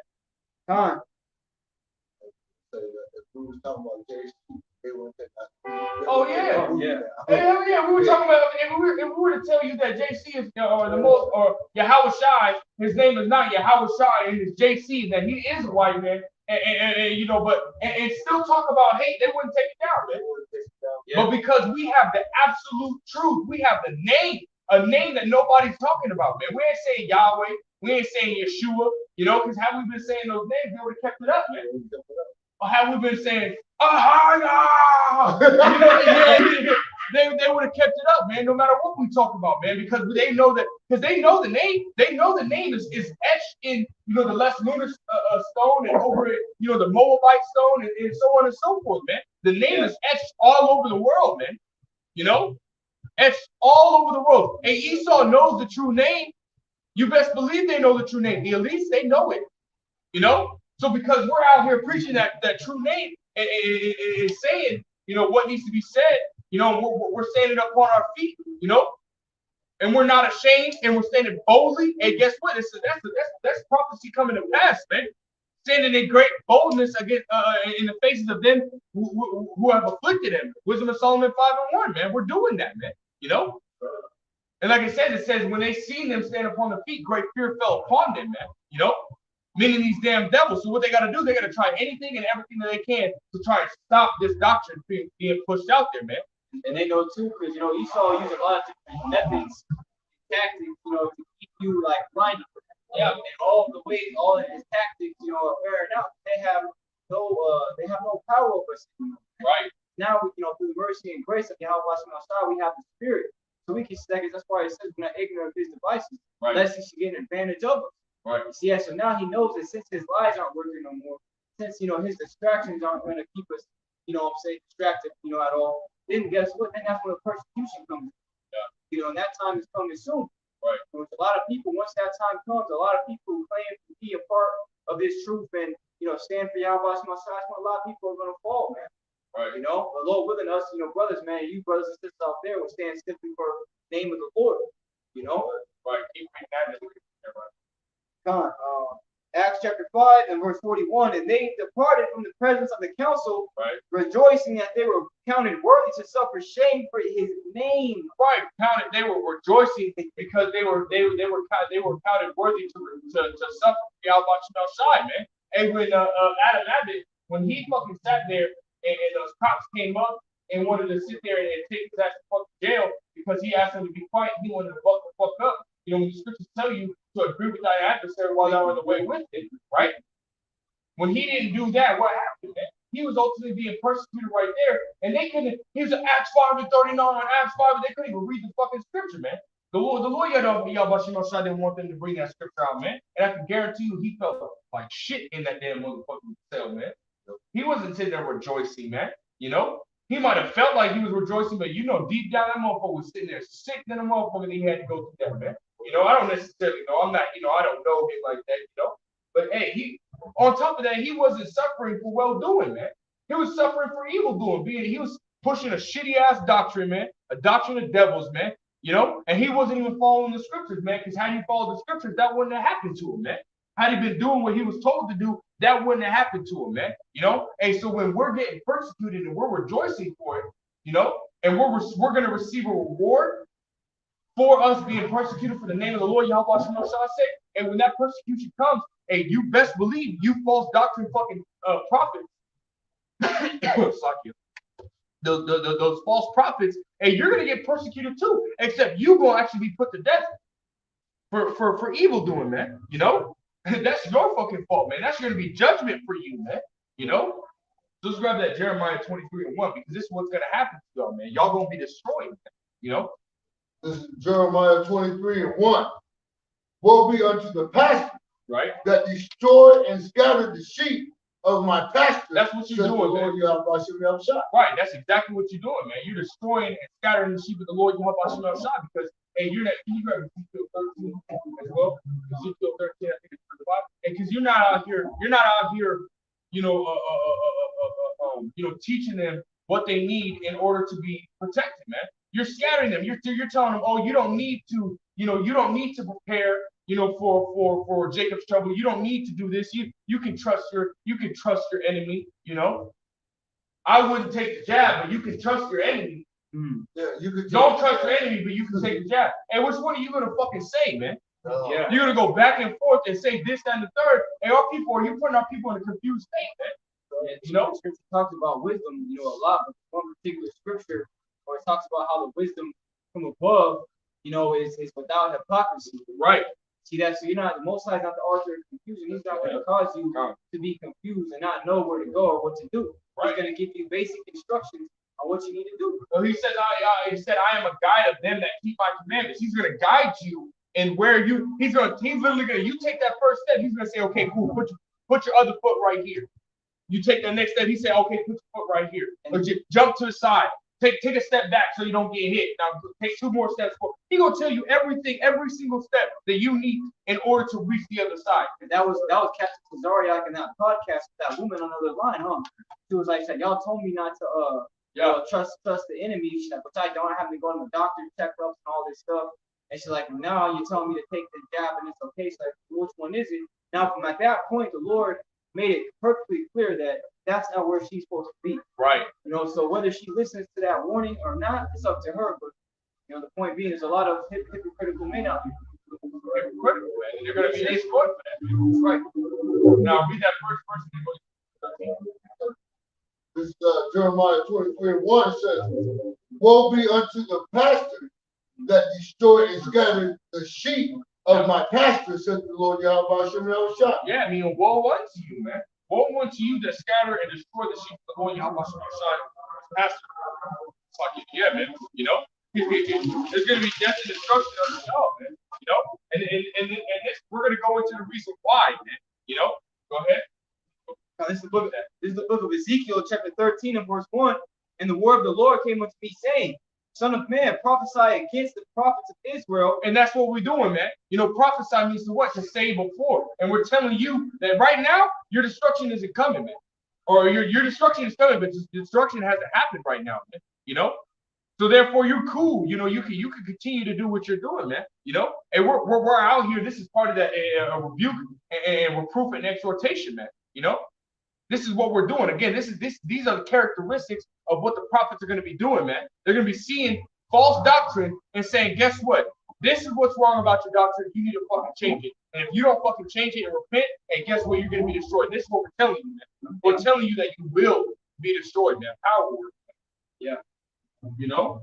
Oh yeah. Yeah. Hell yeah. We were talking about if we were to tell you that JC is or Yahweh Shai, his name is not Yahweh Shai and it's JC, that he is a white man, and still talk about hate, they wouldn't take it down, man. Yeah. But because we have the absolute truth, we have the name, a name that nobody's talking about, man. We ain't saying Yahweh, we ain't saying Yeshua, because have we been saying those names, they would have kept it up, man. Or have we been saying, Ahaya? they would have kept it up, man, no matter what we talk about, man, because they know the name. They know the name is etched in, the Les Lunar stone, and over it, the Moabite stone, and so on and so forth, man. The name is etched all over the world, man. Etched all over the world. And Esau knows the true name. You best believe they know the true name. The elites, they know it. So because we're out here preaching that true name and saying, what needs to be said, we're standing up on our feet, and we're not ashamed, and we're standing boldly. And guess what? That's prophecy coming to pass, man. Standing in great boldness against in the faces of them who have afflicted him. Wisdom of Solomon 5:1, man. We're doing that, man. And like it says when they seen them stand upon the feet, great fear fell upon them, man. Meaning these damn devils. So what they got to do, they got to try anything and everything that they can to try and stop this doctrine being pushed out there, man. And they know too, because Esau used a lot of different methods, tactics, to keep you like blinded. Yeah, and all the ways, all of his tactics, are wearing out. They have no power over us. Right. Now, through the mercy and grace of Yahweh Shai, we have the Spirit, so we can second. That's why it says we're not ignorant of his devices, lest he should get an advantage of us. Right. See, so now he knows that since his lies aren't working no more, since his distractions aren't going to keep us, distracted, at all. Then guess what? Then that's when the persecution comes. Yeah. And that time is coming soon. Right. With a lot of people, once that time comes, a lot of people who claim to be a part of this truth and stand for Yahweh Shai, a lot of people are going to fall, man. Right. The Lord willing us, brothers, man, you brothers and sisters out there will stand simply for the name of the Lord. Right. Keep that. Acts chapter 5 and verse 41, and they departed from the presence of the council, rejoicing that they were counted worthy to suffer shame for his name. Right, counted. They were rejoicing because they were counted worthy to suffer Yahweh Shai, man. And when Adam Abbott, when he fucking sat there and those cops came up and wanted to sit there and take his ass to fucking jail because he asked them to be quiet, he wanted to buck the fuck up. When the scriptures tell you to agree with thy adversary while thou on the way with it, right? When he didn't do that, what happened, man? He was ultimately being persecuted right there, and they couldn't. He was Acts 5 and 39 on Acts 5, and they couldn't even read the fucking scripture, man. The Lord Yahweh didn't want them to bring that scripture out, man. And I can guarantee you, he felt like shit in that damn motherfucking cell, man. He wasn't sitting there rejoicing, man. He might have felt like he was rejoicing, but deep down that motherfucker was sitting there sick in the motherfucker, and he had to go through that, man. I don't necessarily know. I'm not, I don't know him like that, But hey, he on top of that, he wasn't suffering for well doing, man. He was suffering for evil doing. He was pushing a shitty ass doctrine, man, a doctrine of devils, man. And he wasn't even following the scriptures, man. Because had he followed the scriptures, that wouldn't have happened to him, man. Had he been doing what he was told to do, that wouldn't have happened to him, man. And so when we're getting persecuted and we're rejoicing for it, and we're gonna receive a reward for us being persecuted for the name of the Lord Yahweh Shai sake. And when that persecution comes, hey, you best believe you false doctrine fucking prophets. Those false prophets, and you're gonna get persecuted too, except you gonna actually be put to death for evil doing, man. That's your fucking fault, man. That's gonna be judgment for you, man. So let's grab that Jeremiah 23:1, because this is what's gonna happen to y'all, man. Y'all gonna be destroyed, man. This is Jeremiah 23:1. Woe be unto the pastor, right, that destroy and scatter the sheep of my pasture. That's what you're doing, man. Right, that's exactly what you're doing, man. You're destroying and scattering the sheep of the Lord Yahweh Shai, because you're not. Can you grab Ezekiel 13 as well? Ezekiel 13, I think it's 35. And because you're not out here, teaching them what they need in order to be protected, man. You're scattering them. You're telling them, oh, you don't need to prepare, for Jacob's trouble. You don't need to do this. You can trust your enemy. I wouldn't take the jab, but you can trust your enemy. Yeah, you could. Don't trust your enemy, but you can take the jab. Hey, which one are you gonna fucking say, man? Yeah. You're gonna go back and forth and say this and the third. Hey, are you putting our people in a confused state, man? The scripture talks about wisdom, a lot, but one particular scripture where it talks about how the wisdom from above, is without hypocrisy. Right. See that? So the Most High is not the author of confusion. He's not going to cause you to be confused and not know where to go or what to do. Right. He's going to give you basic instructions on what you need to do. Well, he said, I am a guide of them that keep my commandments. He's going to guide you and where he's literally going to, you take that first step, he's going to say, okay, cool, put your other foot right here. You take the next step, he said, okay, put your foot right here. Or jump to the side. Take a step back so you don't get hit. Now take 2 more steps forward. He's gonna tell you everything, every single step that you need in order to reach the other side. And that was Captain Tazariak in that podcast with that woman on the other line, huh? She was like, y'all told me not to trust the enemy, which I don't have to go to the doctor checkups and all this stuff. And she's like, now you're telling me to take the jab and it's okay. So like, which one is it? Now from at that point, the Lord made it perfectly clear that that's not where she's supposed to be. Right. You know, so whether she listens to that warning or not, it's up to her. But you know, the point being, there's a lot of hypocritical men out there. Hypocritical, man. They're going to be destroyed for that. That's right. Now read that first verse. This Jeremiah 23:1 says, woe be unto the pastor that destroy and scatter the sheep of my pasture, says the Lord Yahweh Hashem Yahushua. Yeah, I mean, woe unto you, man. Woe unto you that scatter and destroy the sheep of the Lord Yahweh Hashem Yahushua. Pastor. Fuck it, yeah, man. You know? There's going to be death and destruction of the hell, man. You know? And this, we're going to go into the reason why, man. You know? Go ahead. Now, this is the book of Ezekiel, chapter 13 and verse 1. And the word of the Lord came unto me, saying, Son of man, prophesy against the prophets of Israel. And that's what we're doing, man. You know, prophesy means to what? To say before. And we're telling you that right now, your destruction isn't coming, man. Or your destruction is coming, but destruction hasn't happened right now, man. You know? So therefore, you're cool. You know, you can continue to do what you're doing, man. You know? And we're out here. This is part of that a rebuke and reproof and exhortation, man. You know? This is what we're doing. Again, these are the characteristics of what the prophets are going to be doing, man. They're going to be seeing false doctrine and saying, guess what? This is what's wrong about your doctrine. You need to fucking change it. And if you don't fucking change it and repent, and guess what? You're going to be destroyed. This is what we're telling you, man. We're telling you that you will be destroyed, man. Power word. Yeah. You know?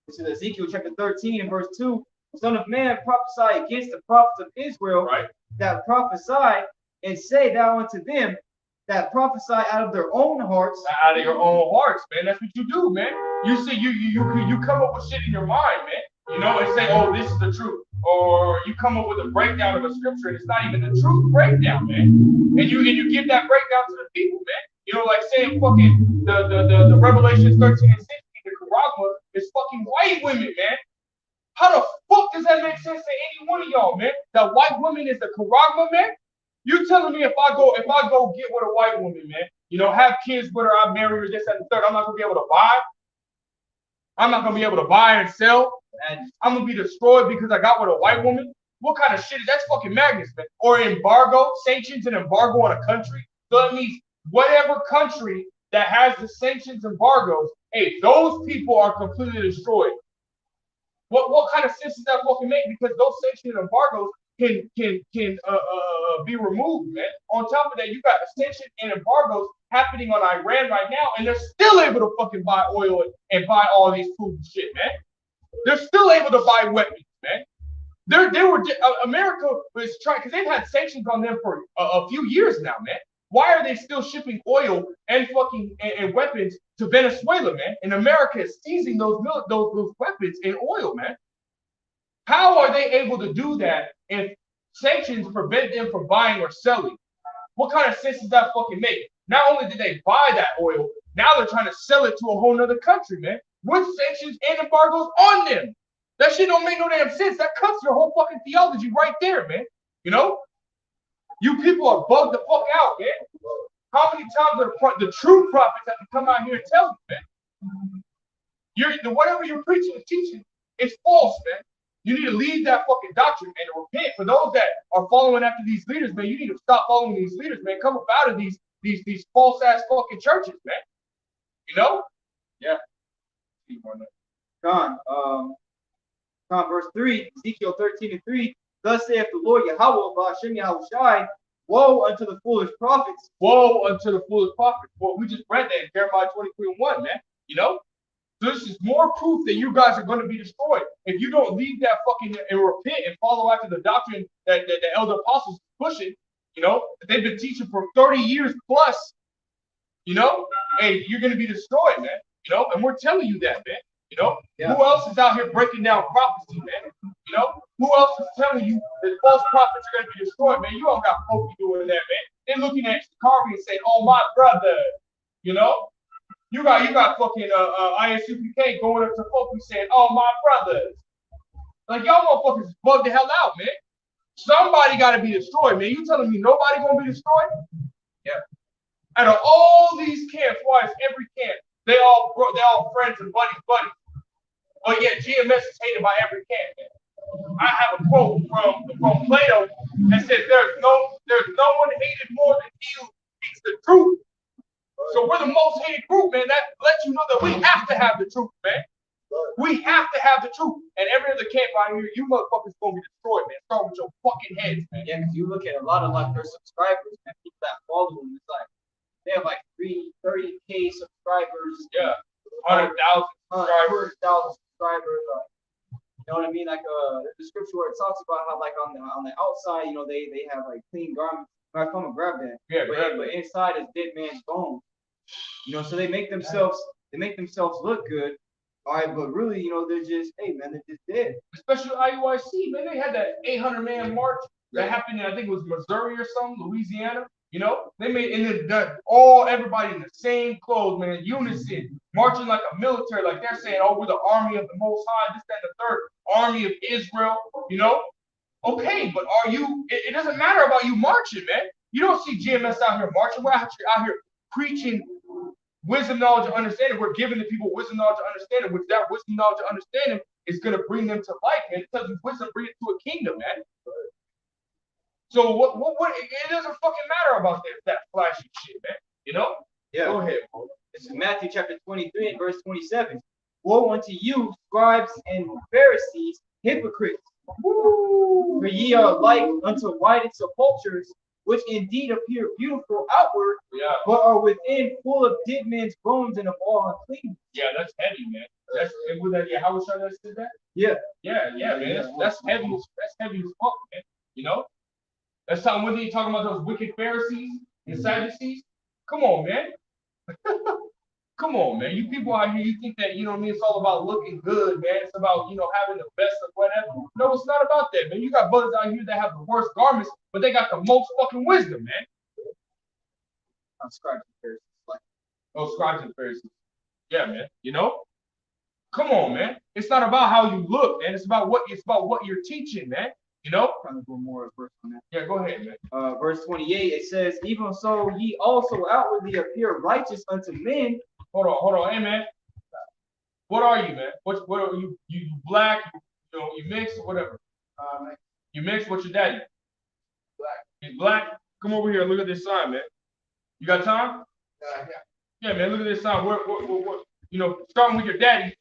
This is Ezekiel chapter 13 and verse 2. Son of man, prophesy against the prophets of Israel, right, that prophesy, and say thou unto them that prophesy out of their own hearts. Out of your own hearts, man. That's what you do, man. You see, you come up with shit in your mind, man. You know, and say, oh, this is the truth. Or you come up with a breakdown of a scripture, and it's not even the truth breakdown, man. And you give that breakdown to the people, man. You know, like saying fucking the Revelations 13 and 16, the Karagma is fucking white women, man. How the fuck does that make sense to any one of y'all, man? That white woman is the Karagma, man? You telling me if I go get with a white woman, man, you know, have kids with her, I marry her, this, that, and the third, I'm not gonna be able to buy. I'm not gonna be able to buy and sell. And I'm gonna be destroyed because I got with a white woman. What kind of shit is that's fucking madness, man? Or embargo, sanctions and embargo on a country. So that means whatever country that has the sanctions embargoes, hey, those people are completely destroyed. What kind of sense does that fucking make? Because those sanctions and embargoes can be removed, man. On top of that, you got sanctions and embargoes happening on Iran right now, and they're still able to fucking buy oil and buy all these food and shit, man. They're still able to buy weapons, man. America was trying, because they've had sanctions on them for a few years now, man. Why are they still shipping oil and fucking and weapons to Venezuela, man? And America is seizing those weapons and oil, man. How are they able to do that if sanctions prevent them from buying or selling? What kind of sense does that fucking make? Not only did they buy that oil, now they're trying to sell it to a whole nother country, man, with sanctions and embargoes on them. That shit don't make no damn sense. That cuts your whole fucking theology right there, man. You know? You people are bugged the fuck out, man. How many times are the true prophets have to come out here and tell you, man? Whatever you're preaching and teaching is false, man. You need to leave that fucking doctrine and repent. For those that are following after these leaders, man, you need to stop following these leaders, man. Come up out of these false ass fucking churches, man. You know? Yeah. Verse 3, Ezekiel 13 and 3. Thus saith the Lord Yahweh, Ba'ashem Yahushai, woe unto the foolish prophets. Woe unto the foolish prophets. Well, we just read that in Jeremiah 23 and 1, man. You know? So this is more proof that you guys are going to be destroyed. If you don't leave that fucking and repent and follow after the doctrine that the elder apostles pushing, you know, that they've been teaching for 30 years plus, You know, hey, you're gonna be destroyed, man. You know, and we're telling you that, man. You know, Yeah. who else is out here breaking down prophecy, man? You know, who else is telling you that false prophets are gonna be destroyed, man? You don't got folk doing that, man. They're looking at Shikari and saying, "Oh my brother," you know. You got fucking ISUPK going up to folk and saying, "Oh my brothers." Like y'all motherfuckers bug the hell out, man. Somebody got to be destroyed, man. You telling me nobody gonna be destroyed? Yeah. Out of all these camps, why is every camp they all friends and buddies? But yet GMS is hated by every camp, man. I have a quote from Plato that says there's no one hated more than he who speaks the truth. So we're the most hated group, man. That lets you know that we have to have the truth, man. We have to have the truth. And every other camp out here, you motherfuckers gonna be destroyed, man. Start with your fucking heads, man. Yeah, because you look at a lot of like their subscribers, man, people that follow them, it's like they have like 30K subscribers. Yeah. 100,000 subscribers. 100,000 subscribers. You know what I mean? Like the scripture where it talks about how like on the outside, you know, they have like clean garments. I'm gonna grab that. Yeah, but inside is dead man's bones. You know, so they make themselves look good. All right, but really, you know, they're just, hey man, they're just dead. Especially IUIC, man. They had that 800-man march that happened in, I think it was Missouri or something, Louisiana. You know, they made everybody in the same clothes, man, unison, marching like a military, like they're saying, "Oh, we're the army of the Most High, this, that, and the third, army of Israel." You know, okay, but are you? It doesn't matter about you marching, man. You don't see GMS out here marching. We're actually out here preaching wisdom, knowledge, and understanding. We're giving the people wisdom, knowledge, and understanding, which that wisdom, knowledge, and understanding is going to bring them to life, man. It tells you wisdom bring it to a kingdom, man. So what it doesn't fucking matter about that flashy shit, man. You know? Yeah. Go ahead, bro. This is Matthew chapter 23 and verse 27. Woe unto you, scribes and Pharisees, hypocrites! Woo! For ye are like unto whited sepulchres, which indeed appear beautiful outward, but are within full of dead men's bones and of all uncleanness. Yeah, that's heavy, man. How was that said that? Yeah, man. That's heavy. That's heavy as fuck, man. You know? That's something. Whether you talking about those wicked Pharisees and Sadducees, come on, man. Come on, man. You people out here, you think that, you know what I mean, it's all about looking good, man. It's about, you know, having the best of whatever. No, it's not about that, man. You got brothers out here that have the worst garments, but they got the most fucking wisdom, man. Scribes and Pharisees. Oh, scribes and Pharisees. Yeah, man. You know? Come on, man. It's not about how you look, man. It's about what you're teaching, man. You know? Trying to go more verse on that. Yeah, go ahead, man. Verse 28, it says, "Even so ye also outwardly appear righteous unto men." Hold on. Hey, man. What are you, man? What are you? You black? You know, you mix or whatever? You mix? What's your daddy? Black. He's black? Come over here and look at this sign, man. You got time? Yeah, man, look at this sign. What, you know, starting with your daddy,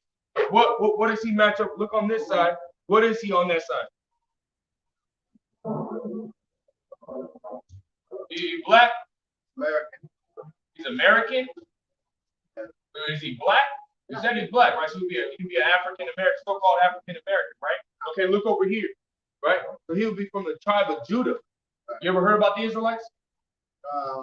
what does he match up? Look on this side. What is he on that side? He black? American. He's American? Is he black? You said he's black, right? So he could be an African American, so-called African American, right? Okay, look over here, right? So he'll be from the tribe of Judah. You ever heard about the Israelites? I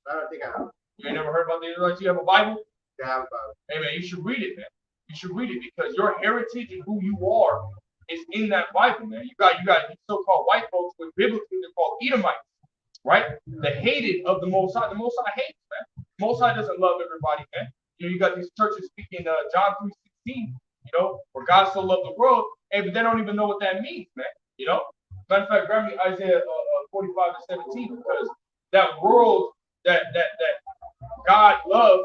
don't think I have. You ain't never heard about the Israelites? You have a Bible? I have about Hey, man, you should read it, man. You should read it because your heritage and who you are is in that Bible, man. You got these so-called white folks, but biblically they're called Edomites, right? The hated of the Most High. The Most High hates, man. The Most High doesn't love everybody, man. You know, you got these churches speaking John 3:16, you know, where God so loved the world, hey, but they don't even know what that means, man. You know? Matter of fact, grab me Isaiah 45-17, because that world that God loves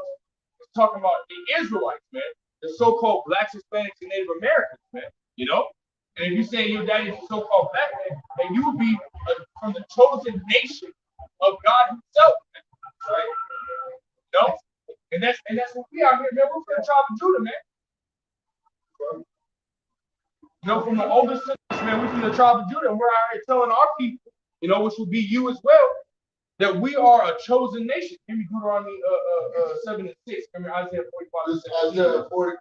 is talking about the Israelites, man. The so-called blacks, Hispanics, and Native Americans, man. You know? And if you're saying your daddy's a so-called black man, then you would be from the chosen nation of God himself, man. Right? You know? And that's what we are here, man. We're from the tribe of Judah, man. You know, from the oldest sons, man, we're from the tribe of Judah, and we're out here telling our people, you know, which will be you as well, that we are a chosen nation. Give me Deuteronomy 7 and 6. Give me Isaiah 45.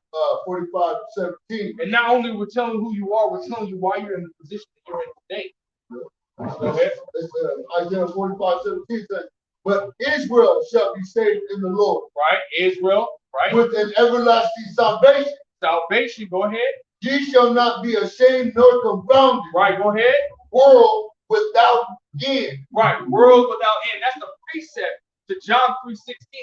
45:17. And not only we're telling who you are, we're telling you why you're in the position that you're in today. Go ahead. Isaiah 45:17 says, but Israel shall be saved in the Lord. Right? Israel, right? With an everlasting salvation. Salvation, go ahead. Ye shall not be ashamed nor confounded. Right, go ahead. World without end. Right, world without end. That's the precept to John 3:16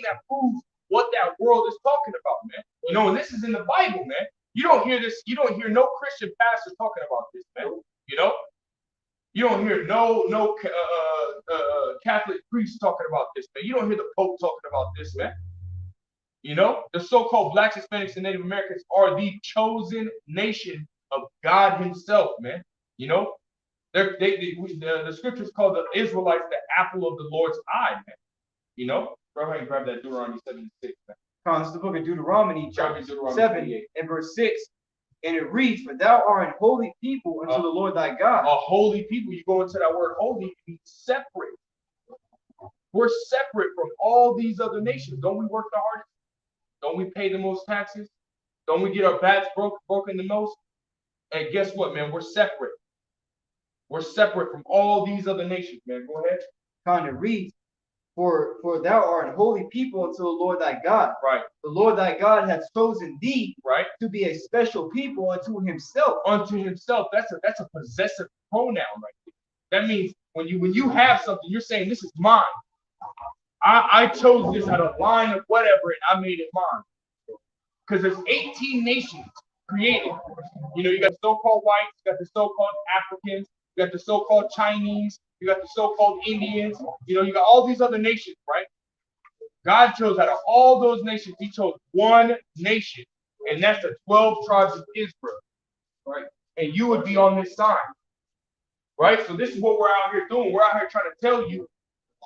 that proves what that world is talking about, man. You know, and this is in the Bible, man. You don't hear this, you don't hear no Christian pastor talking about this, man. You know? You don't hear no Catholic priest talking about this, man. You don't hear the Pope talking about this, man. You know, the so-called Blacks, Hispanics, and Native Americans are the chosen nation of God Himself, man. You know, the scriptures call the Israelites the apple of the Lord's eye, man. You know, go ahead and grab that Deuteronomy 7:6, man. This is the book of Deuteronomy, chapter Deuteronomy 7, 28. and verse 6. And it reads, "For thou art a holy people unto the Lord thy God." A holy people. You go into that word holy, it means separate. We're separate from all these other nations. Don't we work the hardest? Don't we pay the most taxes? Don't we get our backs broken the most? And guess what, man? We're separate. We're separate from all these other nations, man. Go ahead. Kind of reads, For thou art a holy people unto the Lord thy God. Right. The Lord thy God hath chosen thee, right, to be a special people unto Himself. Unto Himself. That's a possessive pronoun right there. That means when you have something, you're saying this is mine. I chose this out of line of whatever, and I made it mine. Because there's 18 nations created. You know, you got the so-called whites, you got the so-called Africans, you got the so-called Chinese, you got the so-called Indians, you know, you got all these other nations, right? God chose out of all those nations, He chose one nation, and that's the 12 tribes of Israel, right? And you would be on this sign, right? So this is what we're out here doing. We're out here trying to tell you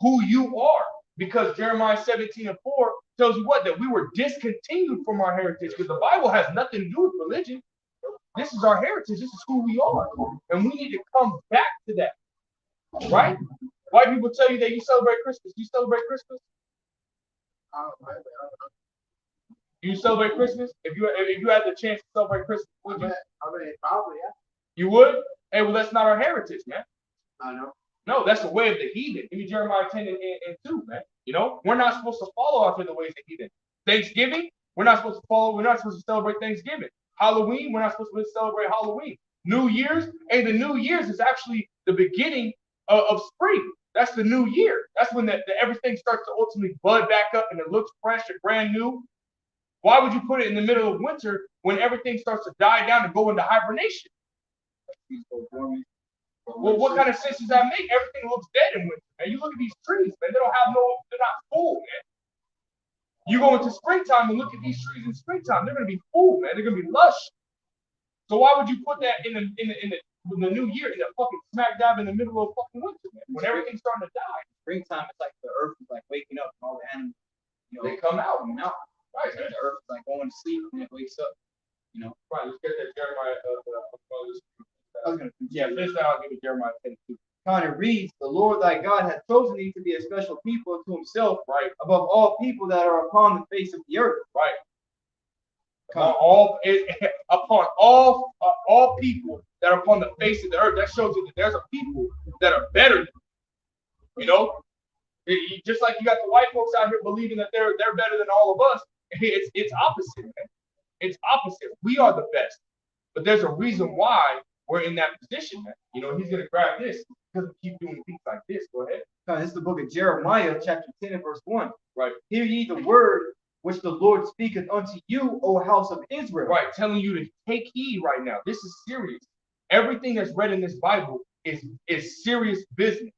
who you are, because Jeremiah 17:4 tells you what? That we were discontinued from our heritage, because the Bible has nothing to do with religion. This is our heritage. This is who we are, and we need to come back to that, right? White people tell you that you celebrate Christmas. Do you celebrate Christmas? Do you celebrate Christmas? If you had the chance to celebrate Christmas, would you? Probably, yeah. You would? Hey, well, that's not our heritage, man. I know. No, that's the way of the heathen. Give me Jeremiah 10 and 2, man. You know, we're not supposed to follow after the ways of the heathen. Thanksgiving, we're not supposed to follow. We're not supposed to celebrate Thanksgiving. Halloween, we're not supposed to celebrate Halloween. New Year's, and the New Year's is actually the beginning of spring. That's the new year. That's when everything starts to ultimately bud back up and it looks fresh and brand new. Why would you put it in the middle of winter when everything starts to die down and go into hibernation? Well, what kind of sense does that make? Everything looks dead in winter, man. You look at these trees, man. They're not full, man. You go into springtime and look at these trees in springtime. They're gonna be full, man. They're gonna be lush. So why would you put that in the new year, in the fucking smack dab in the middle of fucking winter, man? When everything's starting to die. Springtime, it's like the earth is like waking up, and all the animals, They come out. Right. The earth is like going to sleep and it wakes up. Right. Let's get that Jeremiah. Yeah. This now I'll give you Jeremiah 10:2. Kind of reads, "The Lord thy God hath chosen thee to be a special people unto Himself, right, above all people that are upon the face of the earth." Right. Upon all people that are upon the face of the earth. That shows you that there's a people that are better than you. You know, just like you got the white folks out here believing that they're better than all of us. It's opposite, man. It's opposite. We are the best, but there's a reason why we're in that position, man. You know, He's gonna grab this because we keep doing things like this. Go ahead. This is the book of Jeremiah, chapter 10 and verse 1. Right. "Hear ye the word which the Lord speaketh unto you, O house of Israel." Right, telling you to take heed right now. This is serious. Everything that's read in this Bible is serious business.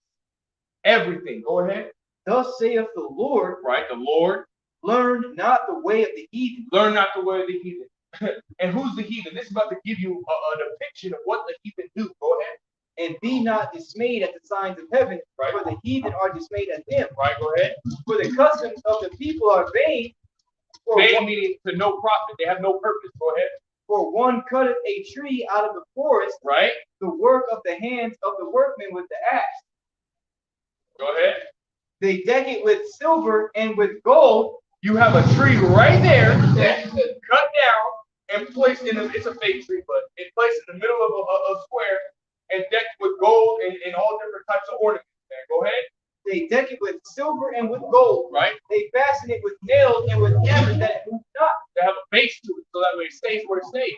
Everything. Go ahead. "Thus saith the Lord." Right, the Lord. "Learn not the way of the heathen." Learn not the way of the heathen. And who's the heathen? This is about to give you a depiction of what the heathen do. Go ahead. "And be not dismayed at the signs of heaven, right, for the heathen are dismayed at them." Right, go ahead. "For the customs of the people are vain." Vain meaning to no profit. They have no purpose. Go ahead. "For one cutteth a tree out of the forest." Right. "The work of the hands of the workmen with the axe." Go ahead. "They deck it with silver and with gold." You have a tree right there that's cut down and placed in it's a fake tree, but it's placed in the middle of a square and decked with gold and all different types of ornaments. Man. Go ahead. They deck it with silver and with gold. Right. They fasten it with nails and with hammers that it moves not. They have a base to it, so that way it stays where it stays.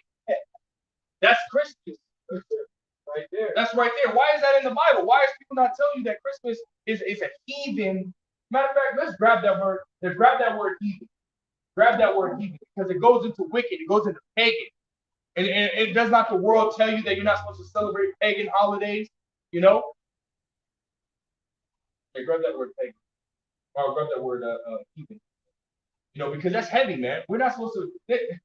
That's Christmas. Right there. That's right there. Why is that in the Bible? Why is people not telling you that Christmas is a heathen? Matter of fact, let's grab that word. Let's grab that word heathen. Grab that word heathen because it goes into wicked. It goes into pagan. And does not the world tell you that you're not supposed to celebrate pagan holidays? You know? Hey, grab that word pagan. Or grab that word heathen. You know, because that's heavy, man. We're not supposed to.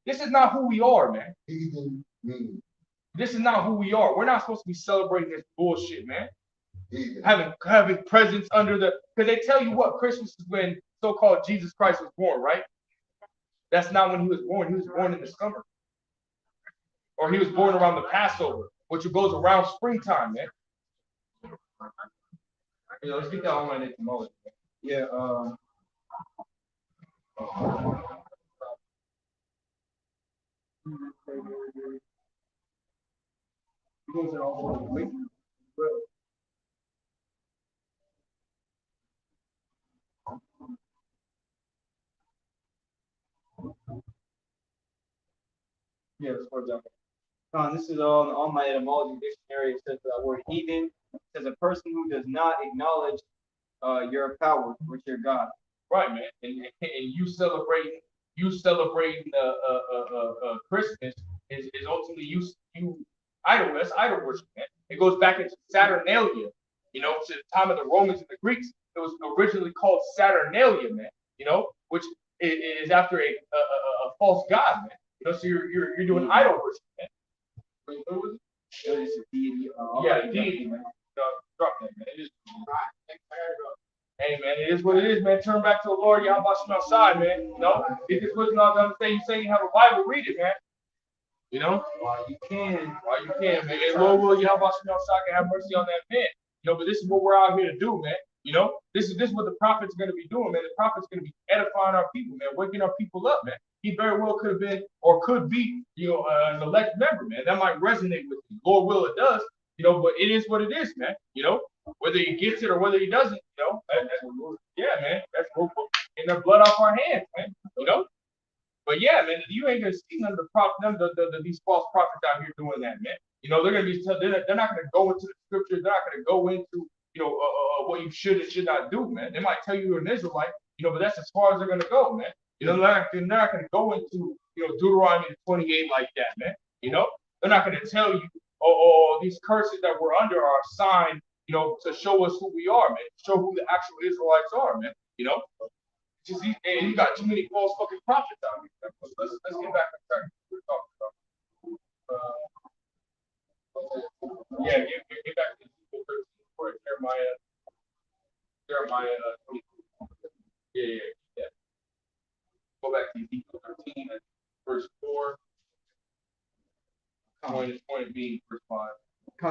This is not who we are, man. Heathen meaning. This is not who we are. We're not supposed to be celebrating this bullshit, man. Heathen. Having presents under the, because they tell you what Christmas is when so-called Jesus Christ was born, right? That's not when he was born. He was born in the summer, or he was born around the Passover, which goes around springtime, man. You know, let's get that on my etymology. Yeah. Yes, for example. This is on my etymology dictionary. It says that word heathen. It says a person who does not acknowledge your power, which your God. Right, man. And you celebrating Christmas is ultimately you idol. That's idol worship, man. It goes back into Saturnalia, you know, to the time of the Romans and the Greeks. It was originally called Saturnalia, man. You know, which is after a false god, man. You know, so you're doing idol worship, man. What was it? It's a deity. Yeah, deity, man. Drop that, man. It is. Hey, man, it is what it is, man. Turn back to the Lord. Y'all watching outside, man. You know, if it's what you not understand, you say you have a Bible, read it, man. You know, While you can, man. And Lord will you watching outside can have mercy on that man. You know, but this is what we're out here to do, man. You know, this is what the prophet's going to be doing, man. The prophet's going to be edifying our people, man, waking our people up, man. He very well could have been or could be, you know, an elect member, man. That might resonate with you. Lord will, it does, you know, but it is what it is, man. You know, whether he gets it or whether he doesn't, you know, yeah, man. That's getting the blood off our hands, man. You know. But yeah, man, you ain't gonna see none of these false prophets out here doing that, man. You know, they're not gonna go into the scriptures. They're not gonna go into, you know, what you should and should not do, man. They might tell you you're an Israelite, you know, but that's as far as they're gonna go, man. You know, they're not gonna go into, you know, Deuteronomy 28 like that, man. You know, they're not gonna tell you, oh, these curses that we're under are a sign, you know, to show us who we are, man. Show who the actual Israelites are, man. You know. Just you got too many false fucking prophets out here. Let's get back to track. We're talking about. Yeah, get back to Ezekiel 13 or Jeremiah 22. Yeah. Go back to Ezekiel 13 and verse 4. Point being verse 5.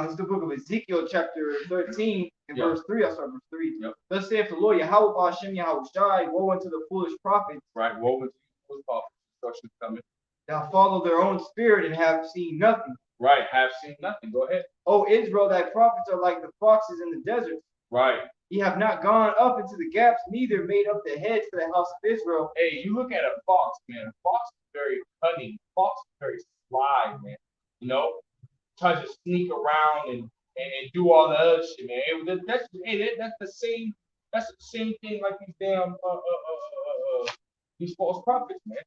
It's the book of Ezekiel, chapter 13, and verse 3. I'll start verse 3. Yep. Thus saith the Lord, Yahweh Hashem Yahweh Shai, woe unto the foolish prophets. Right, woe unto the foolish prophets. Destruction's coming. That follow their own spirit and have seen nothing. Right, have seen nothing. Go ahead. O Israel, thy prophets are like the foxes in the desert. Right. Ye have not gone up into the gaps, neither made up the hedge for the house of Israel. Hey, you look at a fox, man. A fox is very cunning. A fox is very sly, man. You know? Tries to sneak around and do all the other shit, man. That's the same thing like these damn these false prophets, man.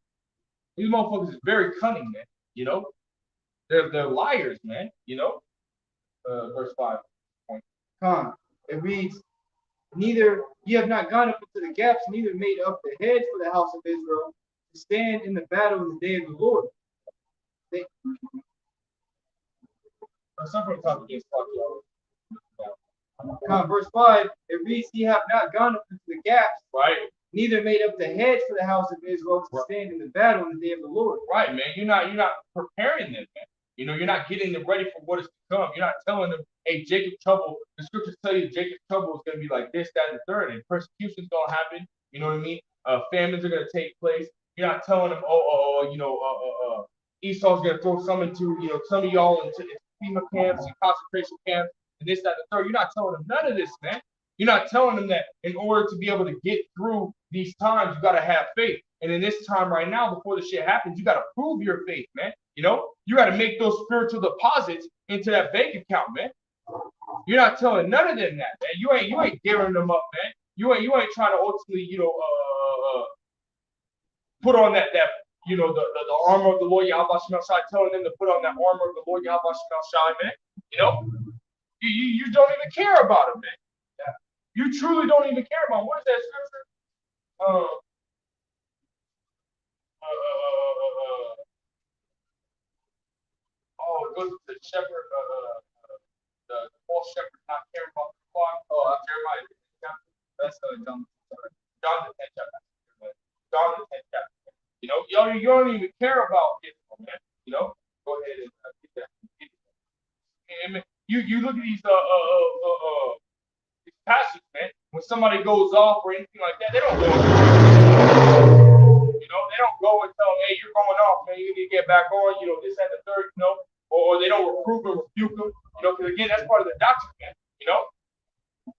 These motherfuckers is very cunning, man. You know, they're liars, man. You know, verse 5. It reads, neither ye have not gone up into the gaps, neither made up the hedge for the house of Israel to stand in the battle in the day of the Lord. Verse 5, it reads, ye have not gone up into the gaps, right? Neither made up the hedge for the house of Israel to stand in the battle in the day of the Lord. Right, man. You're not preparing them, man. You know, you're not getting them ready for what is to come. You're not telling them, hey, Jacob trouble. The scriptures tell you Jacob's trouble is going to be like this, that, and the third, and persecution's going to happen. You know what I mean? Famines are going to take place. You're not telling them, Esau's going to throw some of y'all into FEMA camps and concentration camps and this, that, and the third. You're not telling them none of this, man. You're not telling them that in order to be able to get through these times, you got to have faith. And in this time right now, before the shit happens, you got to prove your faith, man. You know, you got to make those spiritual deposits into that bank account, man. You're not telling none of them that, man. You ain't gearing them up, man. You ain't trying to ultimately, put on that the armor of the Lord Yahweh Shai, telling them to put on that armor of the Lord Yahweh Shai, man. You know, you don't even care about them, man. Yeah. You truly don't even care about them. What is that scripture? It goes to the shepherd, the false shepherd not caring about the flock. Jeremiah. That's John. Sorry. John the 10th chapter. John the 10th chapter. You know, you don't even care about Israel, man. You know, go ahead and get that. And you look at these passages, man. When somebody goes off or anything like that, they don't go. You know, they don't go and tell them, hey, you're going off, man. You need to get back on. You know, this and the third. You know, or they don't reprove or rebuke them. You know, because again, that's part of the doctrine, man. You know,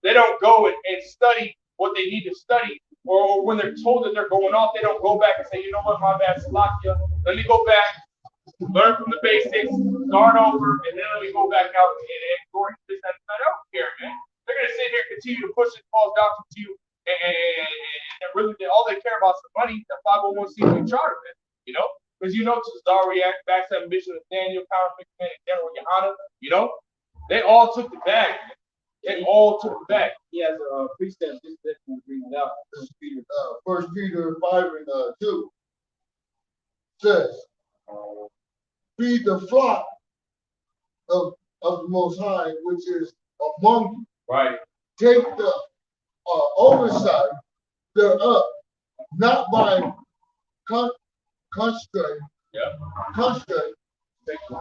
they don't go and study what they need to study. Or when they're told that they're going off, they don't go back and say, you know what, my bad, Salakia. Let me go back, learn from the basics, start over, and then let me go back out and go into this and that. I don't care, man. They're going to sit here and continue to push this false doctrine to you, and really, all they care about is the money, the 501c3 charter, man. You know? Because you know, Cesare, Backstab, Bishop Nathaniel, Counterfeit Man, and General Yohana, you know? They all took the bag, man. They all took it back. He has a precept just that can bring it out. First Peter 5:2 says, feed the flock of the Most High, which is among you. Right. Take the oversight thereof, not by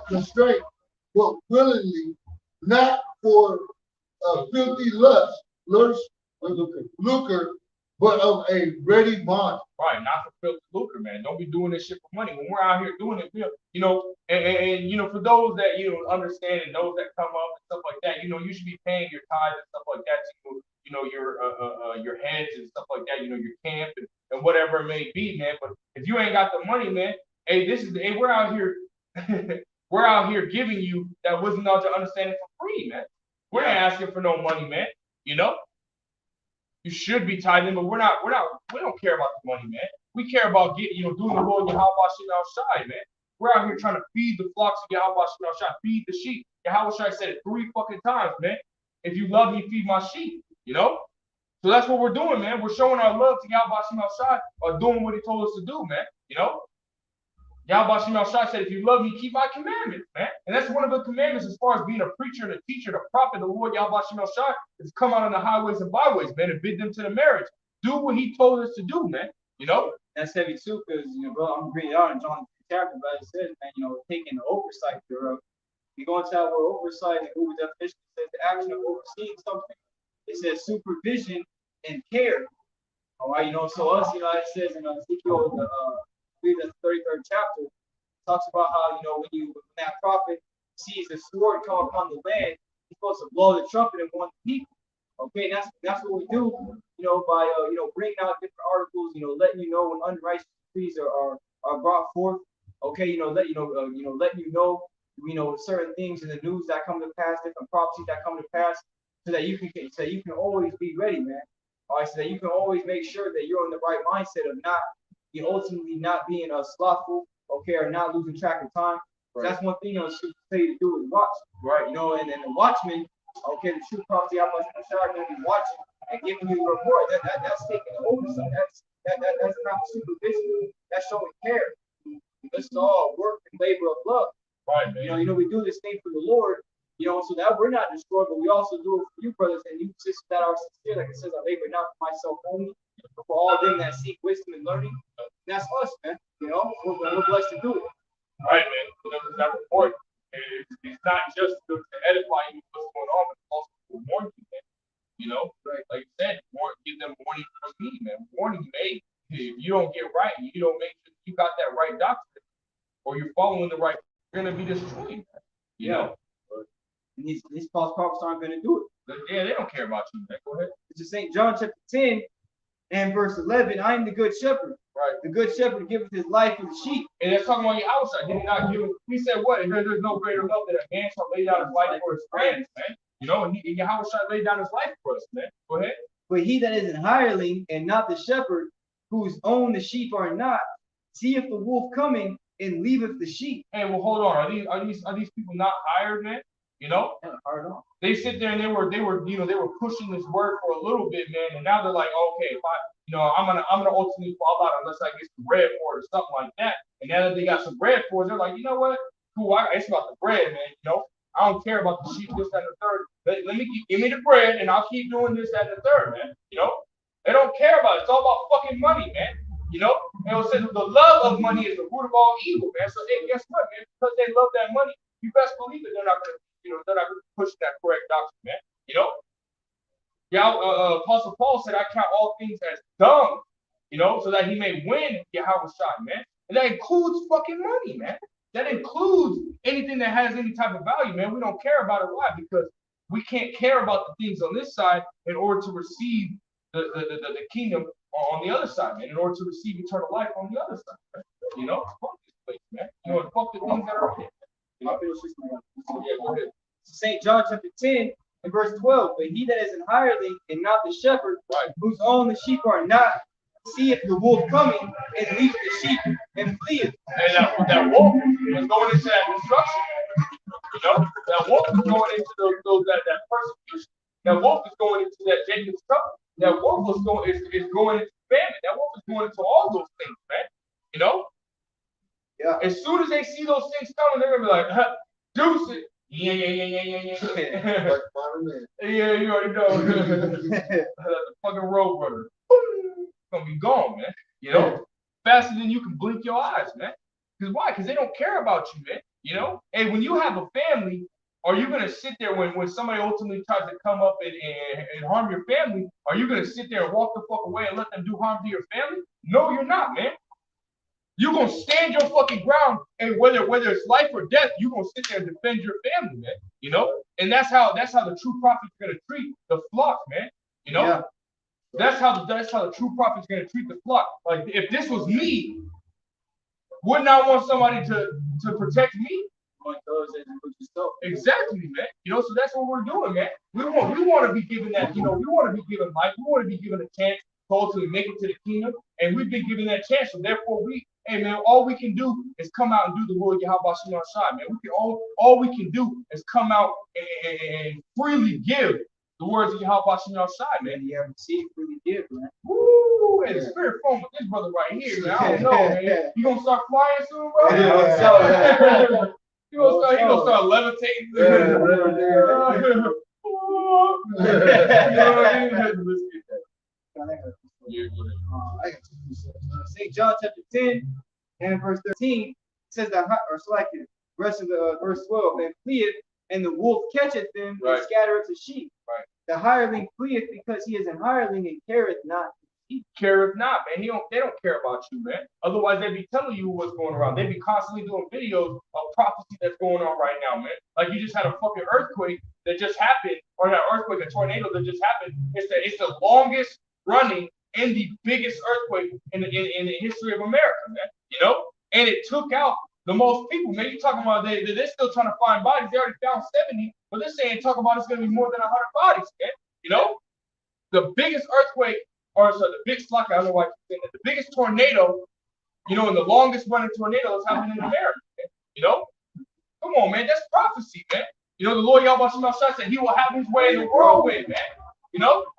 constraint, but willingly, not for filthy lucre, but of a ready mind. Right, not for filthy lucre, man. Don't be doing this shit for money. When we're out here doing it, you know, and you know, for those that understand and those that come up and stuff like that, you know, you should be paying your tithes and stuff like that to your heads and stuff like that, you know, your camp and whatever it may be, man. But if you ain't got the money, man, we're out here we're out here giving you that wisdom, knowledge, and understanding for free, man. We're not asking for no money, man. You know, you should be tithing, but we don't care about the money, man. We care about doing the Lord Yahweh Shai, man. We're out here trying to feed the flocks of Yahweh Shai, feed the sheep. Yahweh Shai said it 3 fucking times, man. If you love me, feed my sheep, you know? So that's what we're doing, man. We're showing our love to Yahweh Shai by doing what he told us to do, man. You know? Yahweh Shai said, if you love me, keep my commandments, man. And that's one of the commandments as far as being a preacher and a teacher, the prophet, the Lord Yahweh Shai, is come out on the highways and byways, man, and bid them to the marriage. Do what he told us to do, man. You know? That's heavy too, because, bro, I'm reading out in John chapter, but it says, man, taking the oversight thereof. You go into that word oversight, and Google definition says the action of overseeing something. It says supervision and care. All right, so us, it says in Ezekiel, the 33rd chapter, talks about how, when that prophet sees the sword come upon the land, he's supposed to blow the trumpet and warn the people. Okay, that's what we do, by bringing out different articles, letting you know when unrighteous decrees are brought forth. Okay, letting you know certain things in the news that come to pass, different prophecies that come to pass, so that you can always be ready, man. All right, so that you can always make sure that you're in the right mindset of not ultimately not being slothful, okay, or not losing track of time. Right. That's one thing should say to do is watch, right? And then the watchman, okay, the true prophet, I'm going to be watching and giving you a report. That's taking the oversight. That's not supervision. That's showing care. This is all work and labor of love. Right, man. We do this thing for the Lord, so that we're not destroyed, but we also do it for you, brothers and you sisters that are sincere. Like it says, I labor not for myself only, but for all them that seek wisdom and learning. That's us, man. We're blessed to do it. Right, man. That's important. It's not just to edify you what's going on, but also to warn you, man. Right. Like you said, give them warning from me, man. Warning, hey, if you don't get right, you don't make sure you got that right doctrine, or you're following the right, you're gonna be destroyed. You know. And these false prophets aren't going to do it. Yeah, they don't care about you, man. Go ahead. which is St. John chapter 10 and verse 11. I am the good shepherd. Right. The good shepherd giveth his life for the sheep. And that's talking about your outside. Did he not give it? He said what? There's no greater love that a man shall lay down his life for his friends, man. You know, and Yahweh shall lay down his life for us, man. Go ahead. But he that is an hireling and not the shepherd, whose own the sheep are not, seeth the wolf coming and leaveth the sheep. Hey, well, hold on. Are these people not hired, man? You know, they sit there and they were pushing this word for a little bit, man, and now they're like, okay, if I'm gonna ultimately fall out unless I get some bread for it or something like that. And now that they got some bread for it, they're like, you know what? Cool, it's about the bread, man. You know, I don't care about the sheep, this, that, and the third. Let me give me the bread, and I'll keep doing this, that, and the third, man. You know, they don't care about it. It's all about fucking money, man. You know, and it says the love of money is the root of all evil, man. So guess what, man? Because they love that money, you best believe it. They're not gonna push that correct doctrine, man. You know, Apostle Paul said, "I count all things as dung," you know, so that he may win Yahweh shot, man. And that includes fucking money, man. That includes anything that has any type of value, man. We don't care about it. Why? Because we can't care about the things on this side in order to receive the kingdom on the other side, man. In order to receive eternal life on the other side, man. You know, fuck this place, man. You know, fuck the things that are in it. You know? Yeah, go ahead. St. John chapter 10 and verse 12. But he that is an hireling and not the shepherd, right, whose own the sheep are not, seeth the wolf coming and leaveth the sheep and fleeth. And that wolf was going into that destruction. You know, that wolf is going into that persecution. That wolf is going into that Jacob's trouble. That wolf is going into famine. That wolf is going into all those things, man. You know? Yeah. As soon as they see those things coming, they're gonna be like, deuce it. Yeah. Yeah, you already know. The fucking road runner. Gonna be gone, man. You know? Faster than you can blink your eyes, man. Because why? Because they don't care about you, man. You know? And when you have a family, are you gonna sit there when somebody ultimately tries to come up and harm your family? Are you gonna sit there and walk the fuck away and let them do harm to your family? No, you're not, man. You're gonna stand your fucking ground, and whether it's life or death, you're gonna sit there and defend your family, man. You know, and that's how the true prophet's gonna treat the flock, man. You know, yeah. That's how the true prophet's gonna treat the flock. Like if this was me, wouldn't I want somebody to protect me? Exactly, man. You know, so that's what we're doing, man. We want to be given that, you know, we want to be given life. We want to be given a chance to ultimately make it to the kingdom, and we've been given that chance. So therefore, hey man, all we can do is come out and do the will of Yahweh Shem Shai, man. All we can do is come out and freely give the words of Yahweh Shem Shai, man. You haven't seen freely give, man. Woo! And the spirit form with this brother right here, man. I don't know, man. You gonna start flying soon, bro? Yeah. He gonna start levitating. St. John chapter 10 and verse 13 says that, or selected, rest of the verse 12, and fleeth, and the wolf catcheth them and scattereth the sheep. Right. The hireling fleeth because he is an hireling and careth not. He careth not, man. They don't care about you, man. Otherwise, they'd be telling you what's going around. They'd be constantly doing videos of prophecy that's going on right now, man. Like you just had a fucking earthquake that just happened, or not earthquake, a tornado that just happened. It's the longest running and the biggest earthquake in the history of America, man. You know, and it took out the most people, man. You talking about they're still trying to find bodies. They already found 70, but they're saying talking about it's going to be more than 100 bodies, man. You know, the biggest earthquake. Or so the big slug, I don't know why I keep saying that. The biggest tornado, you know, and the longest running tornado that's happening in America. Man. You know? Come on, man. That's prophecy, man. You know, the Lord Yahweh Shem Shai said he will have his way in the whirlwind, man. You know?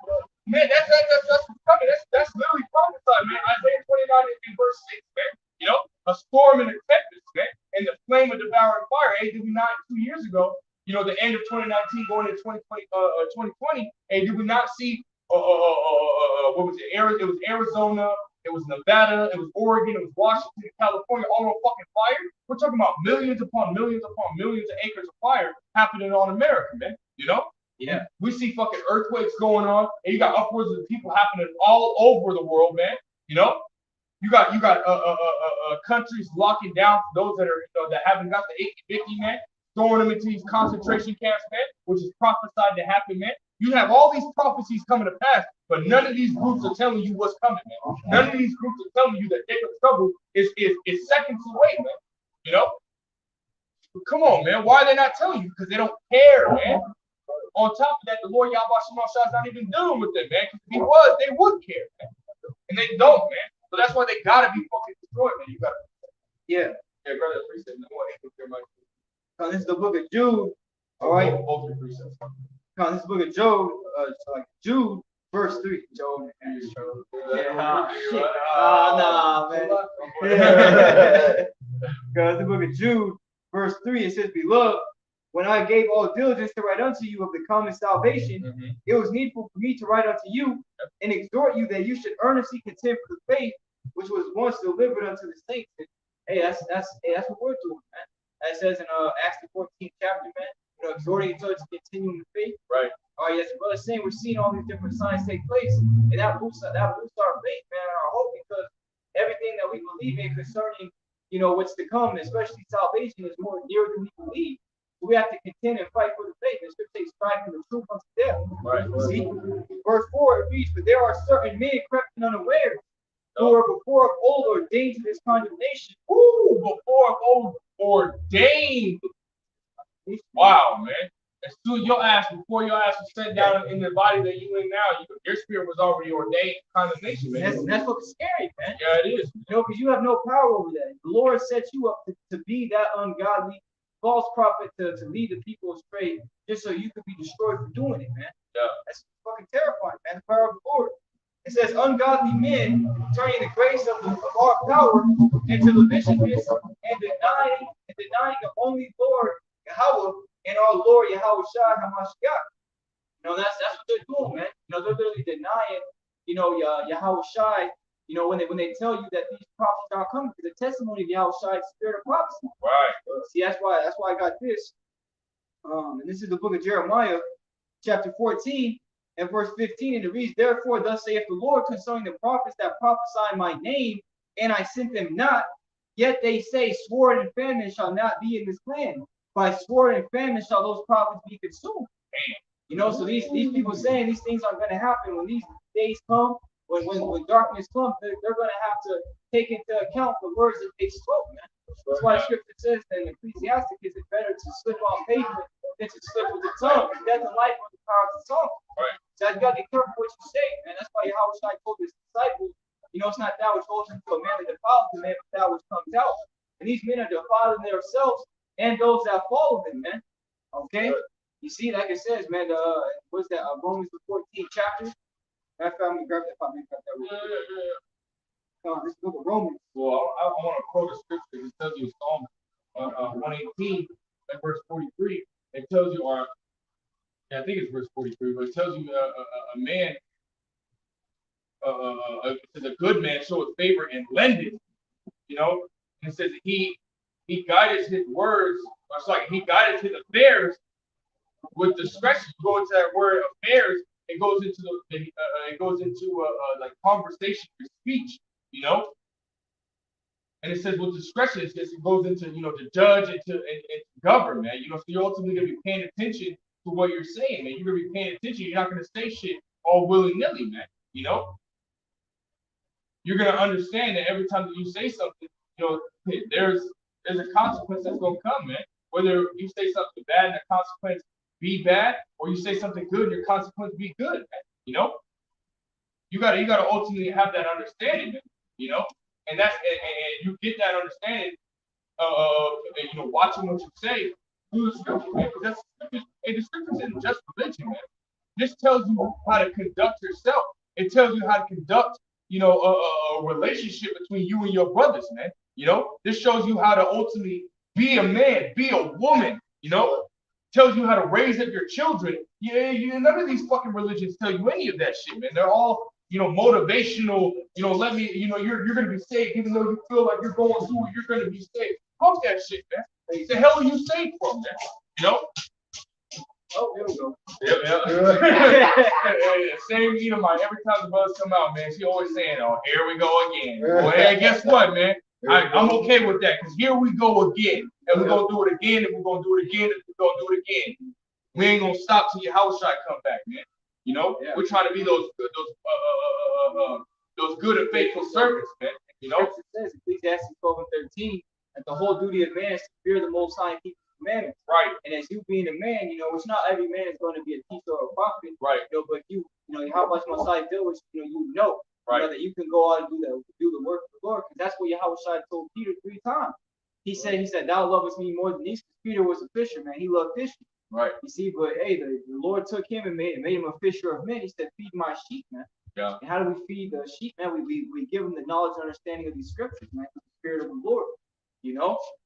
Man, that's what's coming. That's literally prophesied, man. Isaiah 29 and verse 6, man. You know? A storm and a tempest, man. And the flame of devouring fire. Hey, did we not 2 years ago, you know, the end of 2019 going into 2020, hey, did we not see what was it? It was Arizona, it was Nevada, it was Oregon, it was Washington, California, all on fucking fire. We're talking about millions upon millions upon millions of acres of fire happening on America, man. You know? Yeah. We see fucking earthquakes going on, and you got upwards of people happening all over the world, man. You know? You got countries locking down for those that are, you know, that haven't got the 50, man, throwing them into these concentration camps, man, which is prophesied to happen, man. You have all these prophecies coming to pass, but none of these groups are telling you what's coming, man. None of these groups are telling you that Jacob's trouble is seconds away, man. You know? Come on, man. Why are they not telling you? Because they don't care, man. On top of that, the Lord Yahweh Shema is not even dealing with them, man. Because if he was, they would care, man. And they don't, man. So that's why they gotta be fucking destroyed, man. You gotta. Yeah. Yeah, brother, appreciate it. No one ain't clear my. Now, this is the book of Jude. All right. Both your precepts. Now, this book of Job, so like Jude, verse 3. Job. Yeah. Nah, man. Because the book of Jude, verse 3, it says, Beloved, when I gave all diligence to write unto you of the common salvation, it was needful for me to write unto you and exhort you that you should earnestly contend for the faith which was once delivered unto the saints. And, hey, that's what we're doing, man. That says in Acts the 14th chapter, man. You know, exhorting each other to continue in the faith. Right. All right, yes, brother saying we're seeing all these different signs take place, and that boosts our faith, man, and our hope, because everything that we believe in concerning, you know, what's to come, especially salvation, is more dear than we believe. So we have to contend and fight for the faith. The scripture says, strive for the truth unto death. Right. See, verse 4 it reads, "But there are certain men crept in unawares, who were before of old ordained to this condemnation." Ooh, before of old ordained. Wow, man. As soon before your ass was set down in the body that you in now, your spirit was already ordained condemnation, man. That's what's scary, man. Yeah, it is. You know, because you have no power over that. The Lord sets you up to be that ungodly false prophet to lead the people astray, just so you could be destroyed for doing it, man. Yeah. That's fucking terrifying, man. The power of the Lord. It says, ungodly men turning the grace of our power into lavishedness and denying the only Lord Yahweh and our Lord Yahweh Shai HaMashiach. You know, that's what they're doing, man. You know, they're literally denying, you know, Yahweh Shai. You know, when they tell you that these prophecies are coming, because the testimony of Yahweh Shai is the spirit of prophecy. Right. See, that's why I got this. And this is the book of Jeremiah, chapter 14. And verse 15, and it reads, "Therefore, thus saith the Lord concerning the prophets that prophesy my name, and I sent them not. Yet they say, sword and famine shall not be in this land. By sword and famine shall those prophets be consumed." You know, so these people saying these things are going to happen when these days come, when darkness comes, they're going to have to take into account the words that they spoke, man. That's why the scripture says that in Ecclesiastes, is it better to slip on pavement than to slip with the tongue? Death and life are the power of the tongue. Right. So you got to be careful what you say, man. That's why Yahweh Shai told his disciples, you know, it's not that which goes into a man that defiles the man, but that which comes out. And these men are defiling themselves and those that follow them, man. Okay? You see, like it says, man, what's that? Romans the 14th chapter. That family grab that. This book of Romans. Well, I want to quote a scripture. It tells you Psalm 118, verse 43. It tells you, or I think it's verse 43, but it tells you a man, a good man showeth favor and lendeth. You know, and it says he guided his words, or it's like he guided his affairs with discretion. Go into that word affairs. It goes into like conversation or speech. You know, and it says with discretion, it goes into, you know, to judge and to govern, man. You know, so you're ultimately gonna be paying attention to what you're saying, man. You're gonna be paying attention. You're not gonna say shit all willy-nilly, man. You know, you're gonna understand that every time that you say something, you know, there's a consequence that's gonna come, man. Whether you say something bad and the consequence be bad, or you say something good and your consequence be good, man. You know, you gotta ultimately have that understanding, man. You know, and you get that understanding, you know, watching what you say through the scripture, man. Because the scripture isn't just religion, man. This tells you how to conduct yourself. It tells you how to conduct, you know, a relationship between you and your brothers, man. You know, this shows you how to ultimately be a man, be a woman. You know, tells you how to raise up your children. Yeah, none of these fucking religions tell you any of that shit, man. They're all, you know, motivational, you know, you're going to be saved, even though you feel like you're going through it, you're going to be saved. Fuck that shit, man. The hell are you saved from, man? You know? Oh, here we go. Yeah. Same Edomite. Every time the brothers come out, man, she always saying, oh, here we go again. Well, hey, guess what, man? I'm okay with that, because here we go again. And we're going to do it again, and we're going to do it again, and we're going to do it again. We ain't gonna stop till Yahushua come back, man. You know, we're trying to be those good and faithful servants, man. You know, Scripture says Ecclesiastes 12:13 that the whole duty of man is to fear the Most High and keep His commandments. right? And as you being a man, it's not every man is going to be a teacher or a prophet, Right. But how much Messiah deal with Right. that you can go out and do the work of the Lord, because that's what Yahushua told Peter 3 times. He said, thou lovest me more than these, because Peter was a fisherman. He loved fishing. Right. You see, but hey, the Lord took him and made him a fisher of men. He said, feed my sheep, man. Yeah. And how do we feed the sheep, man? We give them the knowledge and understanding of these scriptures, man, through the Spirit of the Lord.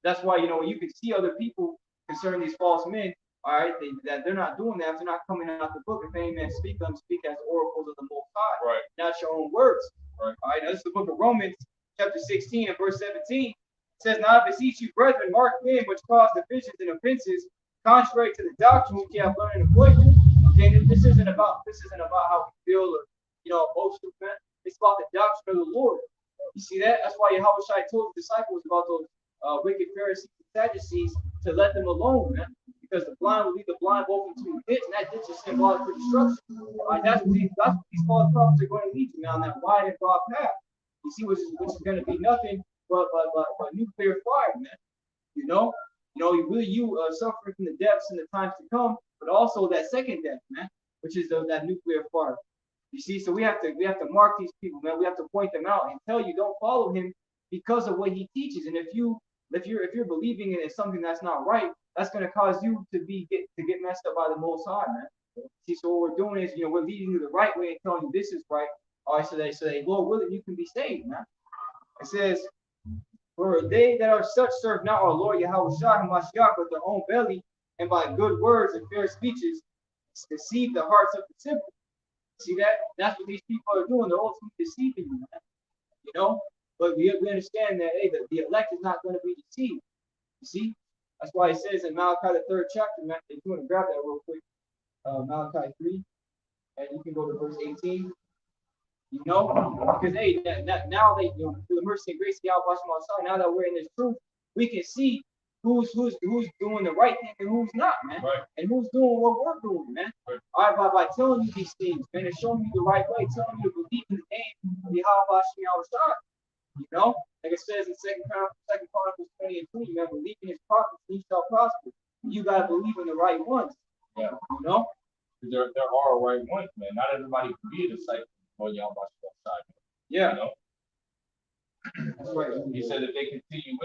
That's why, when you can see other people concerning these false men, all right, that they're not doing that, if they're not coming out the book. If any man speak, them speak as oracles of the Most High, right? Not your own words, right? All right, now this is the book of Romans, chapter 16 and verse 17. It says, "Now I beseech you, brethren, mark men which cause divisions and offenses, contrary to the doctrine which ye have learned and avoided." Okay, this isn't about how we feel or emotional, man. It's about the doctrine of the Lord. You see that? That's why Yahushua told the disciples about those wicked Pharisees and Sadducees to let them alone, man. Because the blind will lead the blind both into a ditch, and that ditch is symbolic for destruction. That's what these false prophets are going to lead you down that wide and broad path. You see, which is going to be nothing but nuclear fire, man. You suffering from the depths in the times to come, but also that second death, man, which is that nuclear fire. You see, so we have to mark these people, man. We have to point them out and tell you don't follow him because of what he teaches. And if you're believing in something that's not right, that's going to cause you to get messed up by the Most High, man. See, so what we're doing is, we're leading you the right way and telling you this is right. All right, so they Lord willing, you can be saved, man. It says, "For they that are such serve not our Lord Yahushua HaMashiach, but their own belly, and by good words and fair speeches deceive the hearts of the simple." See that? That's what these people are doing. They're ultimately deceiving you, man. But we understand that, hey, the elect is not going to be deceived. You see? That's why it says in Malachi, the 3rd chapter, man, if you want to grab that real quick, Malachi 3, and you can go to verse 18. Because hey, now they, through the mercy and grace of Yahweh, now that we're in this truth, we can see who's doing the right thing and who's not, man. Right. And who's doing what we're doing, man. Right. All right, by telling you these things, man, and showing you the right way, telling you to believe in the name of Yahweh. Like it says in Second Chronicles 20 and 20, man, believe in his prophets, and he shall prosper. You gotta believe in the right ones. Yeah. There are right ones, man. Not everybody can be a disciple of Yahweh. Yeah. That's right. He said if they continue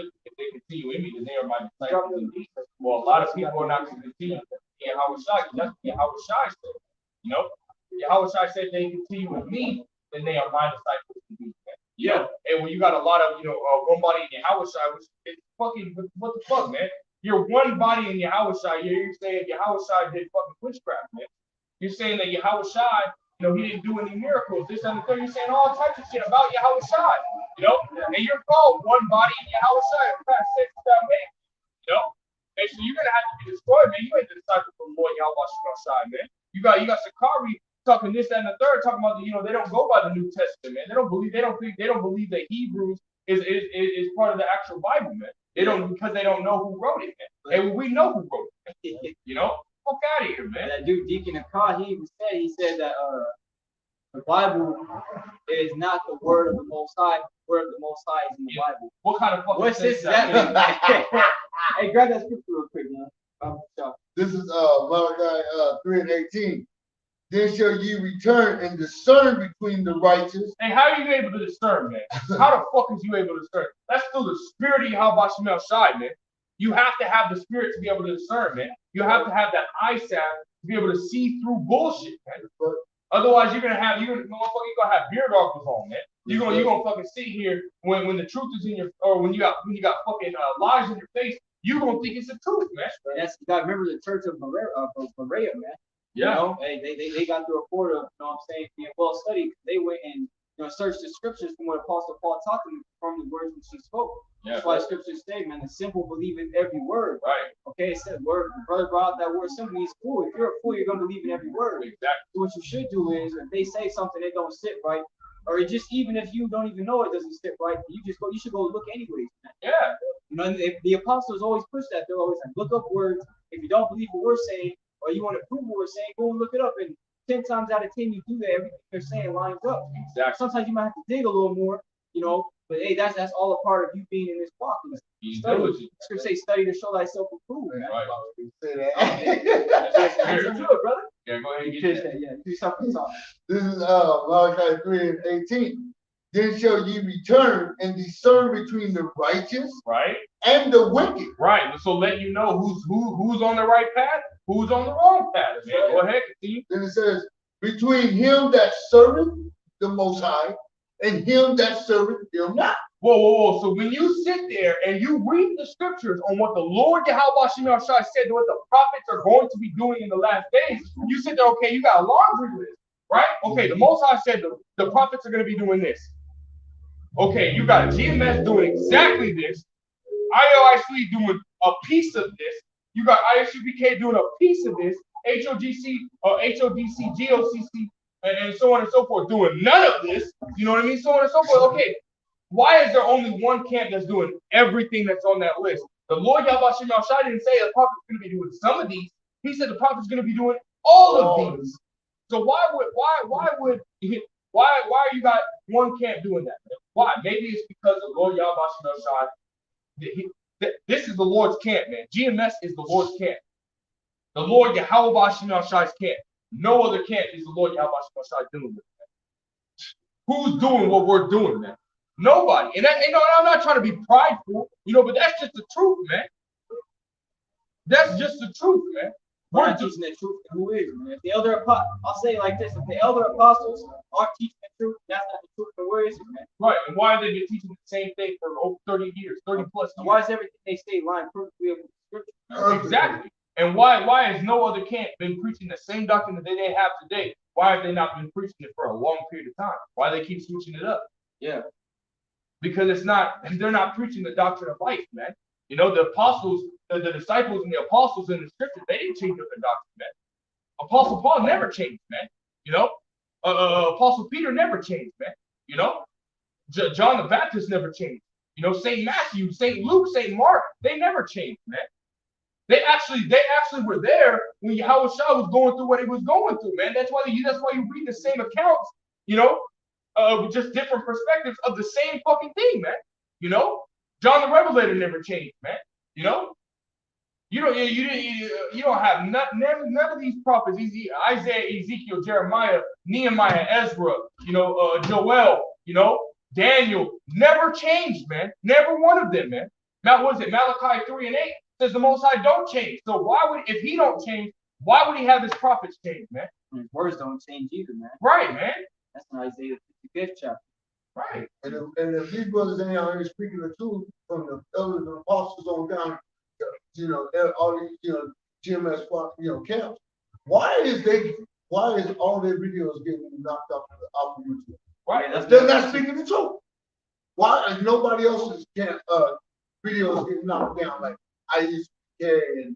in me, then they are my disciples indeed. Well, a lot of people are not going to continue in Yahushua. That's what Yahushua said. Yahushua said they continue with me, then they are my disciples indeed. Yeah. And when you got a lot of one body in Yahushua, which is fucking what the fuck, man? You're one body in Yahushua. You're saying Yahushua did fucking witchcraft, man. You're saying that Yahushua, he didn't do any miracles. This and the third. You're saying all types of shit about Yahushua, and you're called one body in Yahushua. And so you're gonna have to be destroyed, man. You ain't the disciple of the Lord Yahushua, man. You got Sakari talking this and the third, talking about they don't go by the New Testament, man. They don't believe that Hebrews is part of the actual Bible, man. They don't, because they don't know who wrote it, man. And we know who wrote it. Fuck out of here, man. That dude Deacon Akar, he said that the Bible is not the word of the Most High. The word of the Most High is in the Bible. What kind of fucking what's this? Hey, grab that scripture real quick, man. This is Malachi 3 and 18. Then shall ye return and discern between the righteous. Hey, how are you able to discern, man? How the fuck is you able to discern? That's through the spirit of Yahweh Shemel Shai, man. You have to have the spirit to be able to discern, man. You have to have that eye salve to be able to see through bullshit, man. Otherwise, you're gonna have beard darkness on, man. You're gonna fucking sit here when the truth is in your, or when you got fucking lies in your face. You gonna think it's the truth, man. That's, you gotta remember the church of Berea, man. Yeah. They got the report of, being well studied. They went and searched the scriptures from what Apostle Paul taught them from the words which he spoke. Yeah. That's why scriptures say, man, the simple believe in every word. Right. Okay, it said word. The brother brought out that word simple means fool. If you're a fool, you're gonna believe in every word. Exactly. So what you should do is, if they say something that don't sit right, or just even if you don't even know it doesn't sit right, you should go look anyways, man. Yeah. If the apostles always push that, they're always like, look up words. If you don't believe what we're saying, or you want to prove what we're saying, go and look it up. And 10 times out of 10, you do that, everything they're saying lines up. Exactly. Sometimes you might have to dig a little more, but hey, that's all a part of you being in this walk. Study. Scripture say, study to show thyself approved, man. Right. Say that. That's good, brother. Yeah, go ahead and You get catch that. that, yeah. Do something talk. This is Malachi 3:18. Then shall ye return and discern between the righteous Right. and the wicked. Right. So let you know who's on the right path, who's on the wrong path. Man. Go ahead, continue. Then it says, between him that serveth the Most High and him that serveth him not. Whoa. So when you sit there and you read the scriptures on what the Lord Yahweh Shai said, what the prophets are going to be doing in the last days, you sit there, okay, you got a laundry list, right? Okay, the Most High said the prophets are going to be doing this. Okay, you got GMS doing exactly this. IOIC doing a piece of this. You got ISUBK doing a piece of this. HOGC, HODC, GOCC, and so on and so forth doing none of this. You know what I mean? So on and so forth. Okay, why is there only one camp that's doing everything that's on that list? The Lord Yahweh Shai didn't say the prophet's going to be doing some of these. He said the prophet's going to be doing all of these. So why you got one camp doing that? Why? Maybe it's because the Lord Yahweh Shai. This is the Lord's camp, man. GMS is the Lord's camp. The Lord Yahweh Shai's camp. No other camp is the Lord Yahweh Shai doing with it. Who's doing what we're doing, man? Nobody. And I'm not trying to be prideful, but that's just the truth, man. That's just the truth, man. We're not teaching the truth. Who is, man? If the elder I'll say it like this: if the elder apostles aren't teaching the truth, that's not the truth. And where is it, man? Right. And why have they been teaching the same thing for over 30 years, 30 plus years? Why is everything they say line perfectly with scripture? Exactly. And why has no other camp been preaching the same doctrine that they have today? Why have they not been preaching it for a long period of time? Why do they keep switching it up? Yeah. Because they're not preaching the doctrine of life, man. The apostles, the disciples and the apostles in the scripture, they didn't change up their doctrine, man. Apostle Paul never changed, man. Apostle Peter never changed, man. John the Baptist never changed. St. Matthew, St. Luke, St. Mark, they never changed, man. They actually were there when Yahweh Shai was going through what he was going through, man. That's why you read the same accounts, with just different perspectives of the same fucking thing, man. John the Revelator never changed, man. You don't have none of these prophets, Isaiah, Ezekiel, Jeremiah, Nehemiah, Ezra, Joel, Daniel, never changed, man. Never one of them, man. Now, what is it? Malachi 3:8 says the Most High don't change. So if he don't change, why would he have his prophets change, man? His words don't change either, man. Right, man. That's in Isaiah 55th chapter. Right. And if these brothers ain't out here speaking the truth from the elders and apostles on down, all these, GMS, camps, why is all their videos getting knocked off of YouTube? Right. They're not speaking the truth. Why is nobody else's videos getting knocked down like IUCK and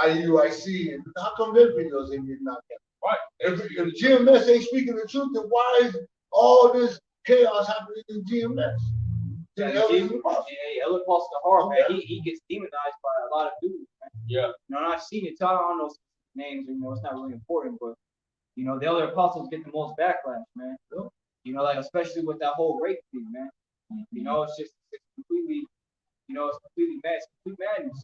IUIC, and how come their videos ain't getting knocked down? Right. If GMS ain't speaking the truth, then why is all this chaos happening in GMS? Elder Paul's the heart, man. He gets demonized by a lot of dudes, man. Yeah. I've seen it. I don't know names, it's not really important, but the other apostles get the most backlash, man. Like especially with that whole rape thing, man. It's completely, it's completely mad, it's complete madness.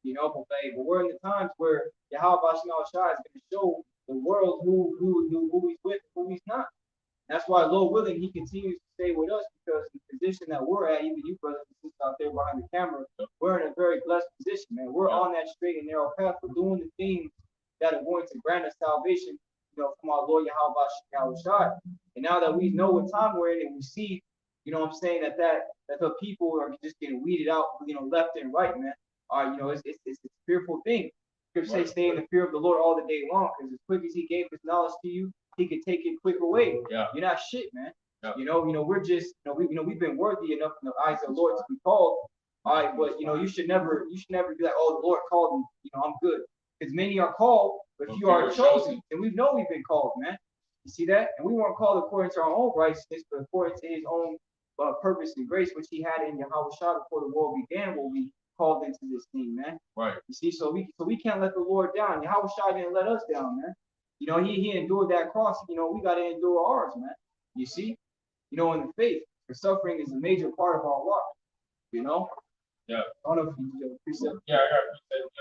But we're in the times where Yahweh Shai is going to show the world who he's with, who he's not. That's why, Lord willing, he continues to stay with us, because the position that we're at, even you brothers and sisters out there behind the camera, we're in a very blessed position, man. We're on that straight and narrow path. We're doing the things that are going to grant us salvation, from our Lord Yahweh Shai. And now that we know what time we're in, and we see, that the people are just getting weeded out, left and right, man. It's a fearful thing. Scripture say, stay in the fear of the Lord all the day long, because as quick as he gave his knowledge to you, he could take it quick away. Yeah. You're not shit, man. Yeah. We're just, we've been worthy enough in the eyes of the Lord to be called. All right, but you should never be like, oh, the Lord called me, I'm good. Because many are called, but few are chosen. And we've been called, man. You see that? And we weren't called according to our own righteousness, but according to his own purpose and grace, which he had in Yahweh Shai before the world began, what we called into this thing, man. Right. You see, so we can't let the Lord down. How Shai didn't let us down, man. You know, he endured that cross. You know, we got to endure ours, man. You see, you know, in the faith, the suffering is a major part of our walk. You know. Yeah. I don't know if you have a precept. Yeah, I got a precept.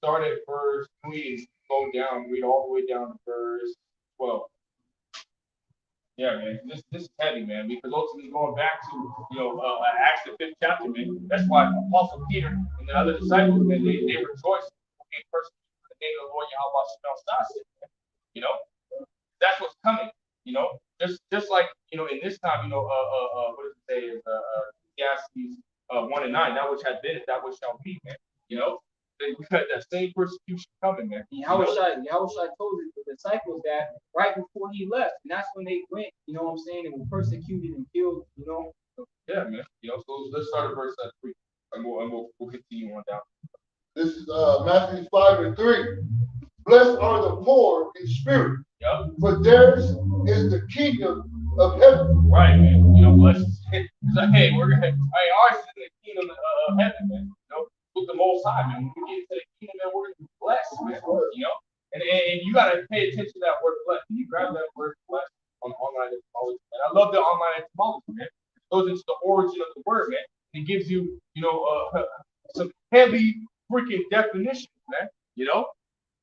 Start at verse 3, go down, read all the way down to verse 12. Yeah, man, this is heavy, man, because ultimately going back to, Acts the 5th chapter, man. That's why Apostle Peter and the other disciples, man, they rejoiced in persecution for the name of the Lord Yahweh. You know, that's what's coming. You know, just like in this time, what does it say? Is Ecclesiastes 1 and 9, that which had been is that which shall be, man. You know, we got that same persecution coming, man. Yahushua told the disciples that right before he left, and that's when they went, you know what I'm saying, and were persecuted and killed, you know. Yeah, man. So let's start at verse 3, and we'll continue on down. This is Matthew 5 and 3. Blessed are the poor in spirit, for theirs is the kingdom of heaven. Right, man. Blessed. It's like, hey, ours is in the kingdom of heaven, man. With the Most High, man. When we get into the kingdom, man, we're gonna be blessed, man. And you gotta pay attention to that word blessed. Can you grab that word blessed on online etymology? And I love the online etymology, man. It goes into the origin of the word, man. It gives you, some heavy freaking definitions, man.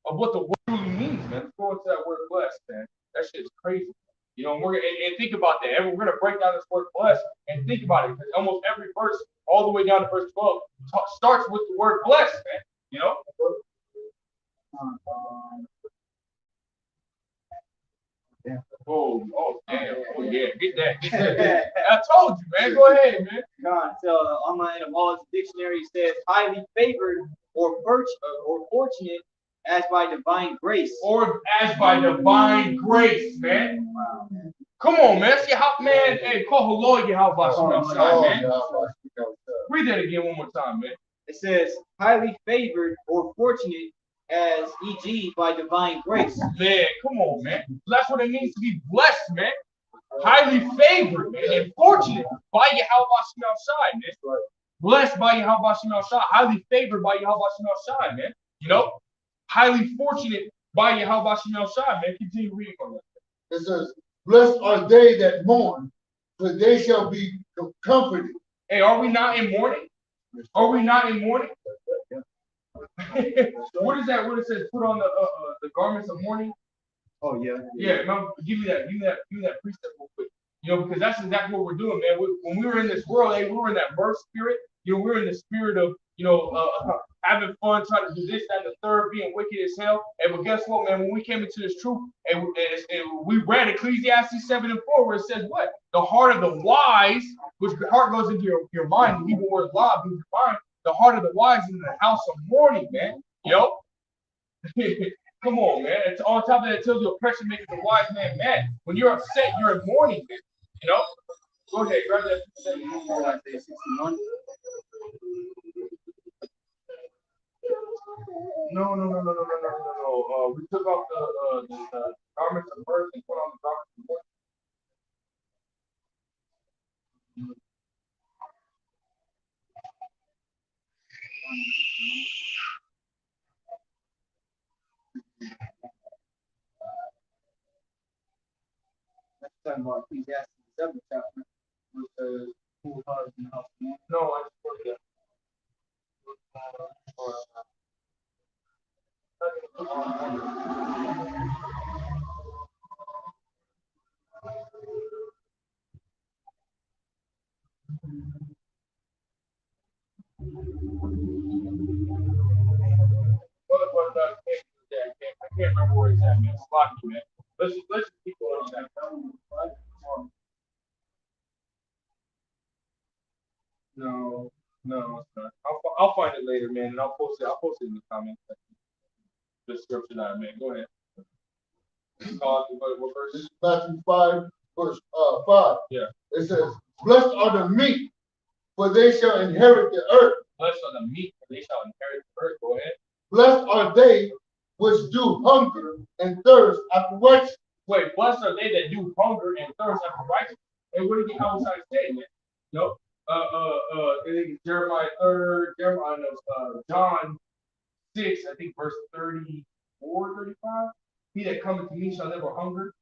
Of what the word really means, man. Let's go into that word blessed, man. That shit's crazy. And think about that. And we're gonna break down this word blessed and think about it, because almost every verse, all the way down to verse 12, starts with the word blessed, man. Yeah. Oh, damn. Oh, yeah. Get that. I told you, man. Go ahead, man. So online etymology dictionary says highly favored or fortunate as by divine grace. Or as by divine grace, man. Wow. Come on, man. See how, man. Hey, call Haloy, how about man? Read that again one more time, man. It says highly favored or fortunate as e.g. by divine grace. Man, come on, man. That's what it means to be blessed, man. Highly favored, man, and fortunate by Yahweh Shai, man. Blessed by Yahweh Shai. Highly favored by Yahweh Shai, man. Highly fortunate by Yahweh Shai, man. Continue reading on that. It says, blessed are they that mourn, for they shall be comforted. Hey, are we not in mourning? Are we not in mourning? What is that? What it says? Put on the garments of mourning. Oh yeah. Yeah. Give me that precept real quick. Because that's exactly what we're doing, man. When we were in this world, we were in that birth spirit. We were in the spirit of having fun, trying to do this, that, and the third, being wicked as hell. But guess what, man? When we came into this truth, and we read Ecclesiastes 7 and 4, where it says what? The heart of the wise, which the heart goes into your mind, the Hebrew word law means your mind. The heart of the wise is in the house of mourning, man. Come on, man. It's on top of that, it tells you oppression makes the wise man mad. When you're upset, you're in mourning, man. Go ahead, grab that. Isaiah 61. No. We took off the garments of birth and put on the garments of mourning. That's talking about Ecclesiastes 7 chapter with the cool heart and house. No, I just put it. I can't remember where it's at, man. It's locked, man. Let's just keep going on that. No, it's not. I'll find it later, man, and I'll post it in the comments section. The scripture that I made. Go ahead. What verse? This is Matthew 5, verse 5. Yeah. It says, blessed are the meek, for they shall inherit the earth. Blessed are the meek, for they shall inherit the earth. Go ahead. Blessed are they which do hunger and thirst after righteousness. Wait, blessed are they that do hunger and thirst after righteousness. And what did the outside say, man? You know, I think it's Jeremiah 3rd, Jeremiah, John 6, I think verse 34, 35. He that cometh to me shall never hunger.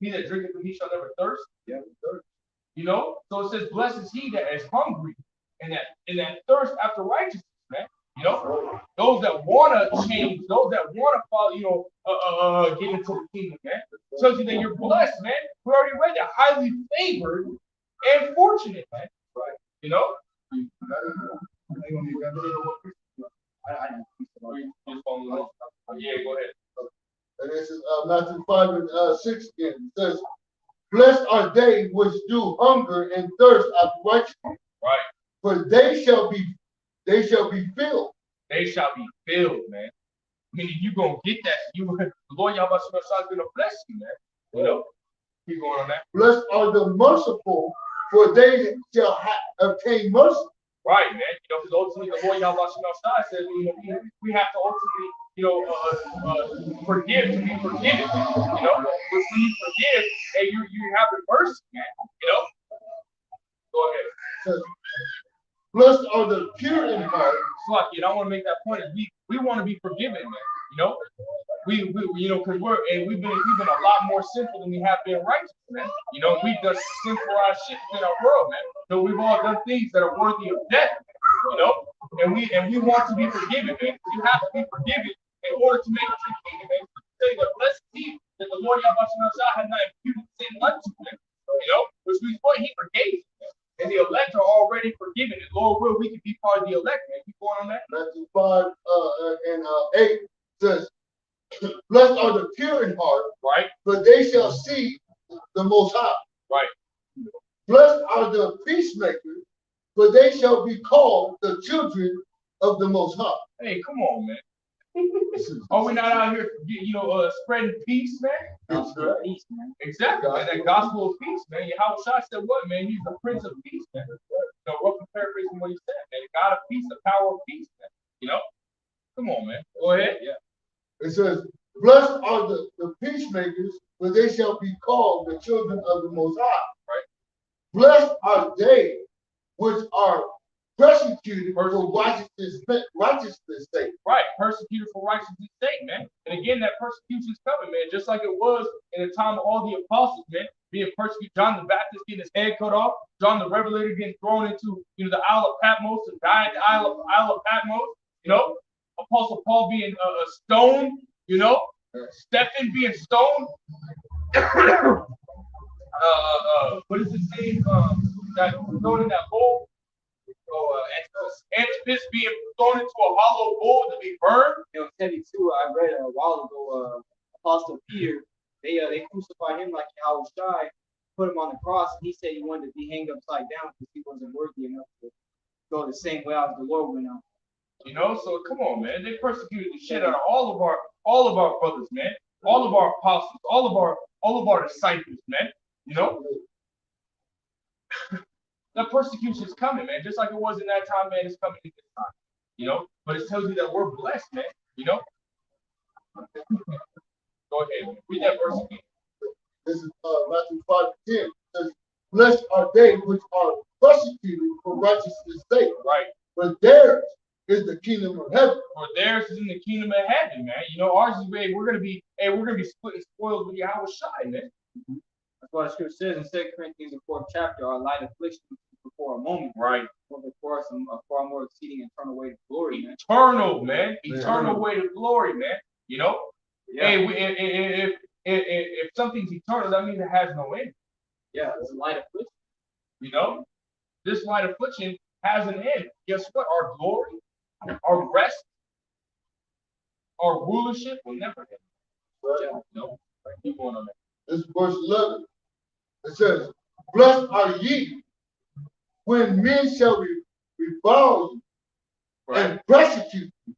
He that drinketh of me shall never thirst. Yeah, thirst. You know, so it says, blessed is he that is hungry and that thirst after righteousness, man. You know, those that wanna change, those that wanna follow, you know, get into the kingdom, man. Tells you that you're blessed, man. We already read that, highly favored and fortunate, man. Right. You know? Yeah, go ahead. And this is Matthew 5 and 6 again. It says, blessed are they which do hunger and thirst after righteousness. Right. For they shall be filled. They shall be filled, man. Meaning you gonna get that. The Lord Yahweh is gonna bless you, man. You know? Keep going on that. Blessed are the merciful, for they shall obtain mercy. Right, man. You know, because ultimately the Lord Yahweh says, you know, we have to ultimately, you know, forgive to be forgiven. You know, when you forgive, and you have the mercy, man. You know. Go ahead. Says, blessed are the pure in heart. Fuck, you know, I want to make that point. Is we want to be forgiven, man. You know, we you know, because we've been a lot more sinful than we have been righteous, man. You know, we've done sinful ass shit in our world, man. So we've all done things that are worthy of death, you know, and we want to be forgiven, man. You have to be forgiven in order to make it to the kingdom, man. Say the blessed he that the Lord Yahweh had not imputed sin unto him, you know, which means what he forgave, man. And the elect are already forgiven. And Lord will, we can be part of the elect, man. Keep going on that. Matthew 5 and 8 says, blessed are the pure in heart, right? For they shall see the Most High. Right. Blessed are the peacemakers, for they shall be called the children of the Most High. Hey, come on, man. Are we not out here, you know, spreading peace, man? Peace, man. Exactly, man. That gospel of peace, man. Yahweh Shai said what, man? He's the Prince of Peace, man. You know, roughly paraphrasing what he said, man. The God of peace, the power of peace, man. You know? Come on, man. Go ahead. Yeah. It says, blessed are the peacemakers, for they shall be called the children of the Most High. Right. Blessed are they which are persecuted for righteousness' sake. Right, persecuted for righteousness' sake, man. And again, that persecution is coming, man. Just like it was in the time of all the apostles, man. Being persecuted, John the Baptist getting his head cut off, John the Revelator getting thrown into, you know, the Isle of Patmos and died at the Isle of Patmos. You know, Apostle Paul being stoned. You know, Stephen being stoned. What is his name? That thrown in that bowl. Antipas being thrown into a hollow bowl to be burned. You know, 72, I read a while ago, Apostle Peter, they crucified him like Yahweh Shai, put him on the cross, and he said he wanted to be hanged upside down because he wasn't worthy enough to go the same way as the Lord went out. You know, so come on, man. They persecuted the shit out of all of our brothers, man. All of our apostles, all of our disciples, man. You know? The persecution is coming, man. Just like it was in that time, man, it's coming in this time. You know? But it tells you that we're blessed, man. You know? Go ahead, man. Read that verse again. This is Matthew 5:10. It says, blessed are they which are persecuted for righteousness' sake. Right. But theirs is the kingdom of heaven. For theirs is in the kingdom of heaven, man. You know, ours is we're gonna be splitting spoils with Yahweh Shai, man. That's why the scripture says in 2 Corinthians, the 4th chapter, our light affliction for a moment. Right. But before us a far more exceeding eternal way to glory, man. Eternal, man. Eternal way to glory, man. You know? Yeah. Hey, if something's eternal, that means it has no end. Yeah, it's a light affliction. You know? This light affliction has an end. Guess what? Our glory, our rest, our rulership will never end. Right. Yeah, no. Keep going on that. This is verse 11. It says, blessed are ye when men shall revile you and persecute you,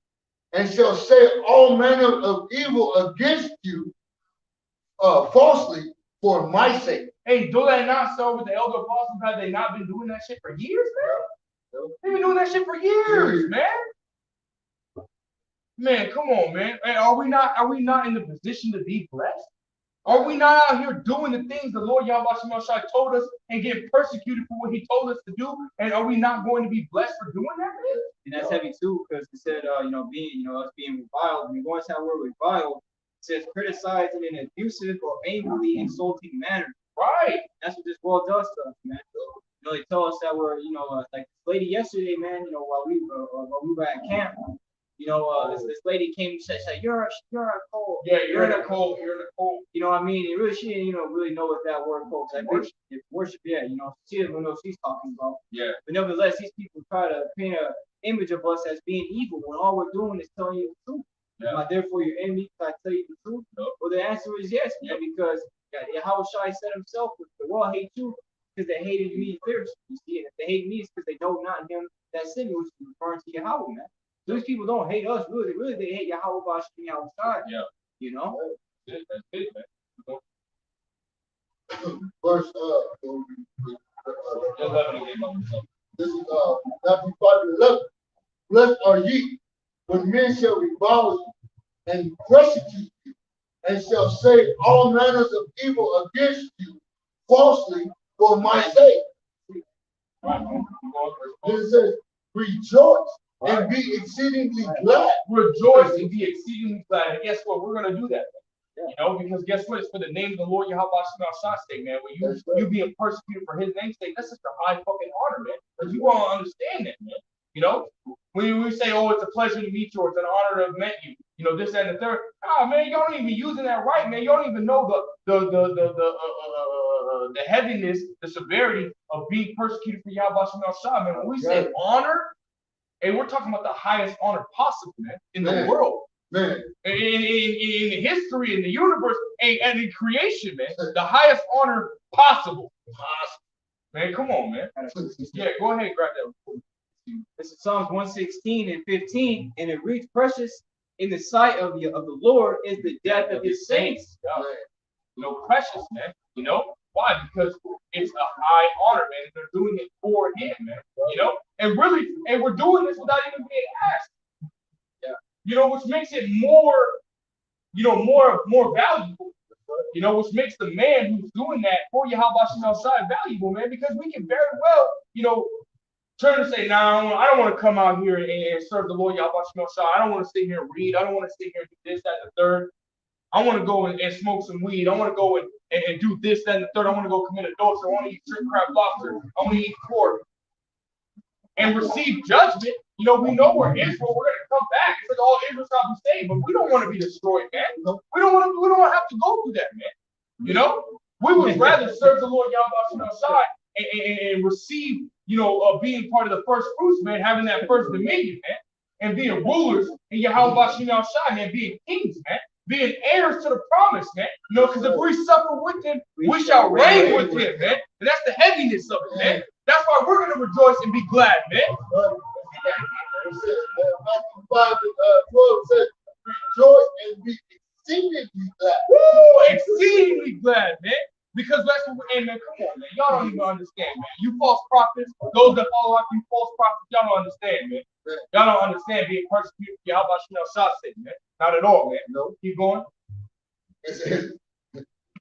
and shall say all manner of evil against you falsely for my sake. Hey, do that not so with the elder apostles? Have they not been doing that shit for years, man? They've been doing that shit for years, man. Man, come on, man. Hey, are we not in the position to be blessed? Are we not out here doing the things the Lord Yahweh Shai told us and getting persecuted for what he told us to do? And are we not going to be blessed for doing that, man? And that's heavy too, because it said, us being reviled. When you go into that word reviled, it says criticizing in an abusive or angrily insulting manner. Right. That's what this world does to us, man. They tell us that we're, like this lady yesterday, man. While we were at camp, this lady came and said, "You're a cold." Yeah, you're in a cold. You're in a cold. You know what I mean? And really, she didn't, really know what that word called. Like worship, yeah. She doesn't know what she's talking about. Yeah. But nevertheless, these people try to paint an image of us as being evil when all we're doing is telling you the truth. Yeah. Am I therefore your enemy? Can I tell you the truth? No. Well, the answer is yes, man, because Yahweh Shai said himself, the world hates you because they hated me first. You see, and if they hate me, it's because they know not him that sent me, which is referring to Yahweh, man. So these people don't hate us, really they hate Yahweh Bashem Yahweh Shai. Yeah. That's it, man. Verse 11 again. this is Matthew 5:11. Blessed are ye when men shall revile you and persecute you, and shall say all manners of evil against you falsely for my sake. Then it says, rejoice and be exceedingly glad. Rejoice and be exceedingly glad. And guess what? We're gonna do that. Because guess what? It's for the name of the Lord Yahweh Shai sake, man. When you being persecuted for his name's sake, that's just a high fucking honor, man. Because you all understand that, man. When we say, oh, it's a pleasure to meet you, or it's an honor to have met you, this, that, and the third. Ah, man, y'all don't even be using that right, man. You don't even know the heaviness, the severity of being persecuted for Yahweh Shai, man. When we say honor, and we're talking about the highest honor possible, man, in the world. Man. In history, in the universe, and in creation, man, the highest honor possible. Man, come on, man. Yeah, go ahead, grab that. This is Psalms 116 and 15, and it reads, "Precious in the sight of the Lord is the death of his saints." Precious, man. Why? Because it's a high honor, man. And they're doing it for him, man. And really, and we're doing this without even being asked. Which makes it more valuable. Which makes the man who's doing that for Yahweh Shai valuable, man, because we can very well, turn and say, "Nah, I don't want to come out here and serve the Lord Yahweh Shai. I don't want to sit here and read. I don't want to sit here and do this, that, and the third. I want to go and smoke some weed. I want to go and do this, that, and the third. I want to go commit adultery. I want to eat shrimp, crab, lobster. I want to eat pork." And receive judgment. We know we're Israel. We're gonna come back. It's like all Israel shall be saved, but we don't want to be destroyed, man. We don't want to have to go through that, man. We would rather serve the Lord Yahweh Shai and receive, being part of the first fruits, man, having that first dominion, man, and being rulers in Yahweh Shai, man, being kings, man, being heirs to the promise, man. Because if we suffer with him, we shall reign with him, man. And that's the heaviness of it, man. That's why we're going to rejoice and be glad, man. Matthew 5:12 says, rejoice and be exceedingly glad. Woo! Exceedingly glad, man. Because that's what we're, man, come on, man. Y'all don't even understand, man. You false prophets, those that follow after you false prophets, y'all don't understand, man. Y'all don't understand being persecuted for Yahweh Shai sake, man. Not at all, man. No. Keep going. It says,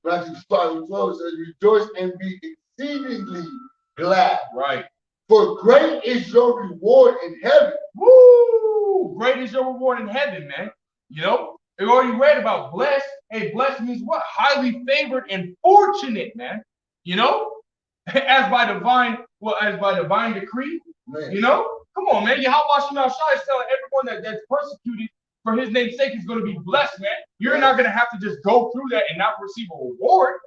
Matthew 5:12 says, rejoice and be exceedingly glad. Right. For great is your reward in heaven. Woo! Great is your reward in heaven, man. We already read about blessed. Hey, blessed means what? Highly favored and fortunate, man. As by divine decree. Man. Come on, man. Yahweh Shai is telling everyone that's persecuted for his name's sake is going to be blessed, man. You're not going to have to just go through that and not receive a reward.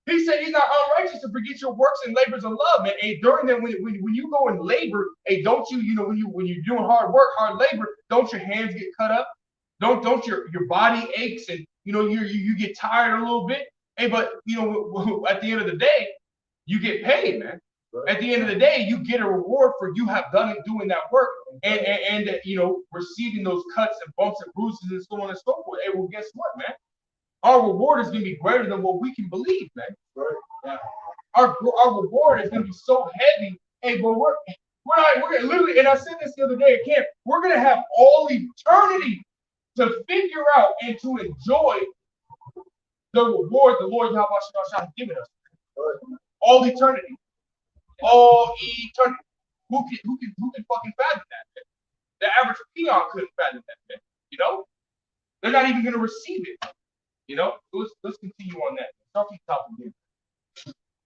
He said he's not unrighteous to forget your works and labors of love, man. And during that, when you go and labor, hey, don't you, when you're doing hard work, hard labor, don't your hands get cut up? Don't your body aches and you get tired a little bit? Hey, but at the end of the day, you get paid, man. At the end of the day, you get a reward for you have done it doing that work and receiving those cuts and bumps and bruises and so on and so forth. Hey, well, guess what, man? Our reward is going to be greater than what we can believe, man. Right. Yeah. Our reward is going to be so heavy. Hey, but We're gonna literally, and I said this the other day at camp, we're gonna have all eternity to figure out and to enjoy the reward the Lord Yahweh has given us. All eternity. All eternity. Who can fucking fathom that, man? The average peon couldn't fathom that, man. You know? They're not even gonna receive it. You know? Let's continue on that. Start from the top again.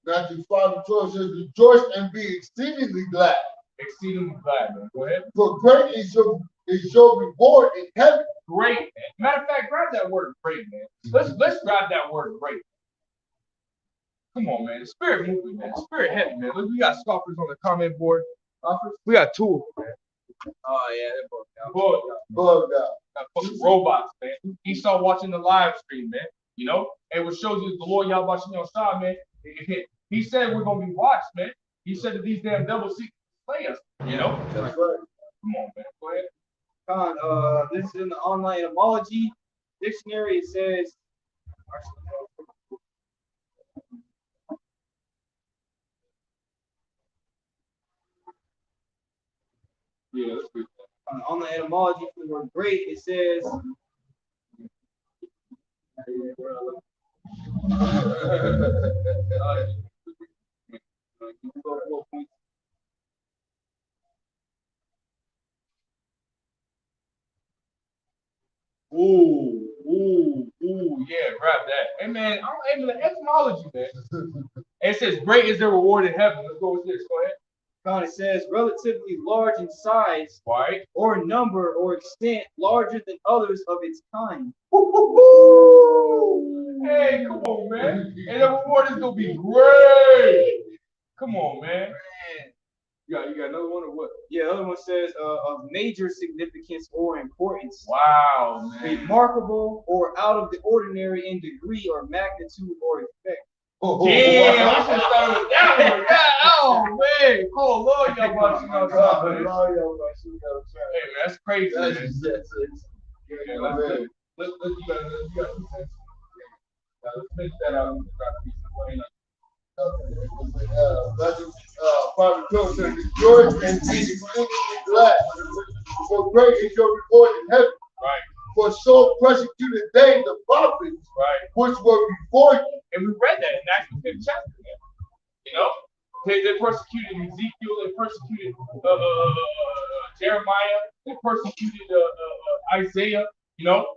Matthew 5:12 says, rejoice and be exceedingly glad. Exceedingly glad, man. Go ahead. For great is your reward in heaven. Great, man. Matter of fact, grab that word great, man. Let's grab that word great. Come on, man. The spirit moving, man. The spirit heavy, man. Look, we got scoffers on the comment board. We got two of them, man. Oh yeah, they're both down. Bugged out. Got fucking robots, man. He saw watching the live stream, man. You know? And what shows you the Lord y'all watching on side, man. He said we're gonna be watched, man. He said that these damn devils seek to slay us. You know? That's right. Come on, man. Go ahead. This is in the online etymology dictionary. It says, Yeah, let's do on the etymology for the word great, it says, yeah, grab that. Hey, man, I'm able to etymology, man. It says, great is their reward in heaven. Let's go with this. Go ahead. it says relatively large in size Right. or number or extent, larger than others of its kind. Hey, come on, man. And the reward is gonna be great. Come on, man. You got another one or what? Yeah, the other one says of major significance or importance. Wow, man. Remarkable or out of the ordinary in degree or magnitude or effect. Damn, I should have started with that one. Yeah, oh man. Oh Lord, y'all watching outside, man. Hey man, that's crazy. Man. Yeah, let's you got 2 cents. Let's finish that out. Matthew 5:12 says, rejoice and be exceedingly glad. For great is your reward in heaven. Right. For so persecuted they the prophets, Right. which were before you. And we read that in Acts 5th chapter, man. You know, they persecuted Ezekiel, they persecuted Jeremiah, they persecuted Isaiah. You know,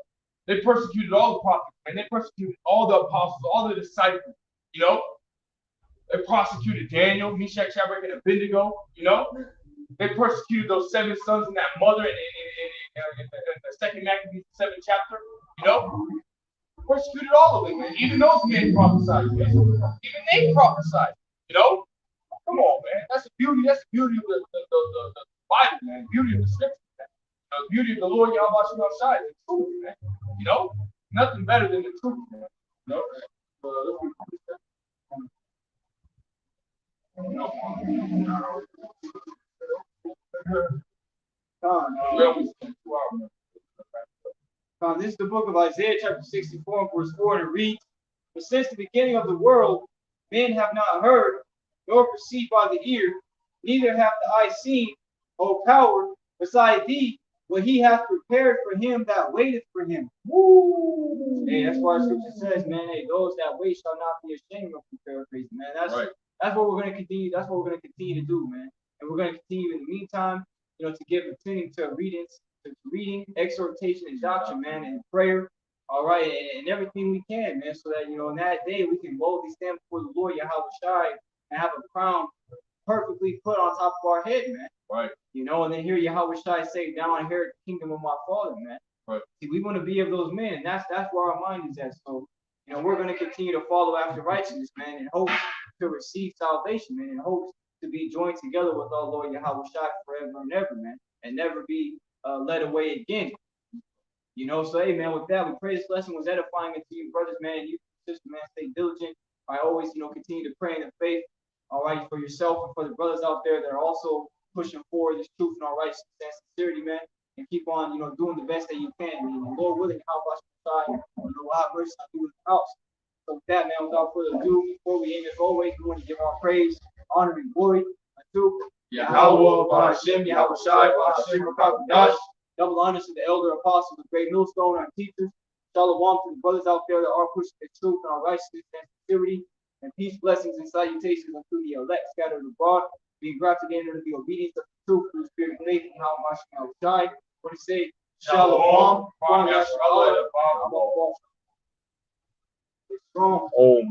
they persecuted all the prophets, and they persecuted all the apostles, all the disciples. You know, they persecuted Daniel, Meshach, Shadrach, and Abednego. You know, they persecuted those 7 sons and that mother in the second Maccabees 7th chapter. You know. Persecuted all of them, man. Even those men prophesied, man. Even they prophesied, you know? Come on, man. That's the beauty of the Bible, man. The beauty of the scripture, man. The beauty of the Lord Yahweh outside, the truth, man. You know? Nothing better than the truth, man. You know? This is the book of Isaiah, chapter 64, verse 4, and it reads, but since the beginning of the world, men have not heard, nor perceived by the ear, neither hath the eye seen, O power, beside thee, what he hath prepared for him that waiteth for him. Woo! Hey, that's why scripture says, man, hey, those that wait shall not be ashamed of the paraphrase, man. That's what we're gonna continue. That's what we're gonna continue to do, man. And we're gonna continue in the meantime, to give attention to reading, exhortation, and doctrine, man, and prayer. All right, and everything we can, man, so that in that day we can boldly stand before the Lord Yahweh Shai and have a crown perfectly put on top of our head, man. Right. And then hear Yahweh Shai say, "Now I inherit the kingdom of my Father," man. Right. See, we want to be of those men, and that's where our mind is at. So, we're going to continue to follow after righteousness, man, in hopes to receive salvation, man, in hopes to be joined together with our Lord Yahweh Shai forever and ever, man, and never be led away again. So hey, man, with that, we pray this lesson was edifying unto you, brothers, man, and you, sister, man, stay diligent. I always, continue to pray in the faith, all right, for yourself and for the brothers out there that are also pushing forward this truth and our righteousness and sincerity, man, and keep on, doing the best that you can. And Lord willing, how about you side, we'll have mercy on you in the house. So with that, man, without further ado, before we end as always, we want to give our praise, honor, and glory unto Yahweh, Hashem, Yahweh Shai, Hashem, Rakakadash. Double honors to the elder apostles of Great Millstone, our teachers. Shalom to the brothers out there that are pushing the truth and our righteousness and sincerity. And peace, blessings, and salutations unto the elect scattered abroad, being grafted in under the obedience of the truth through the spirit of faith and how Hashem Shai. What do you say? Shalom. Strong. Oh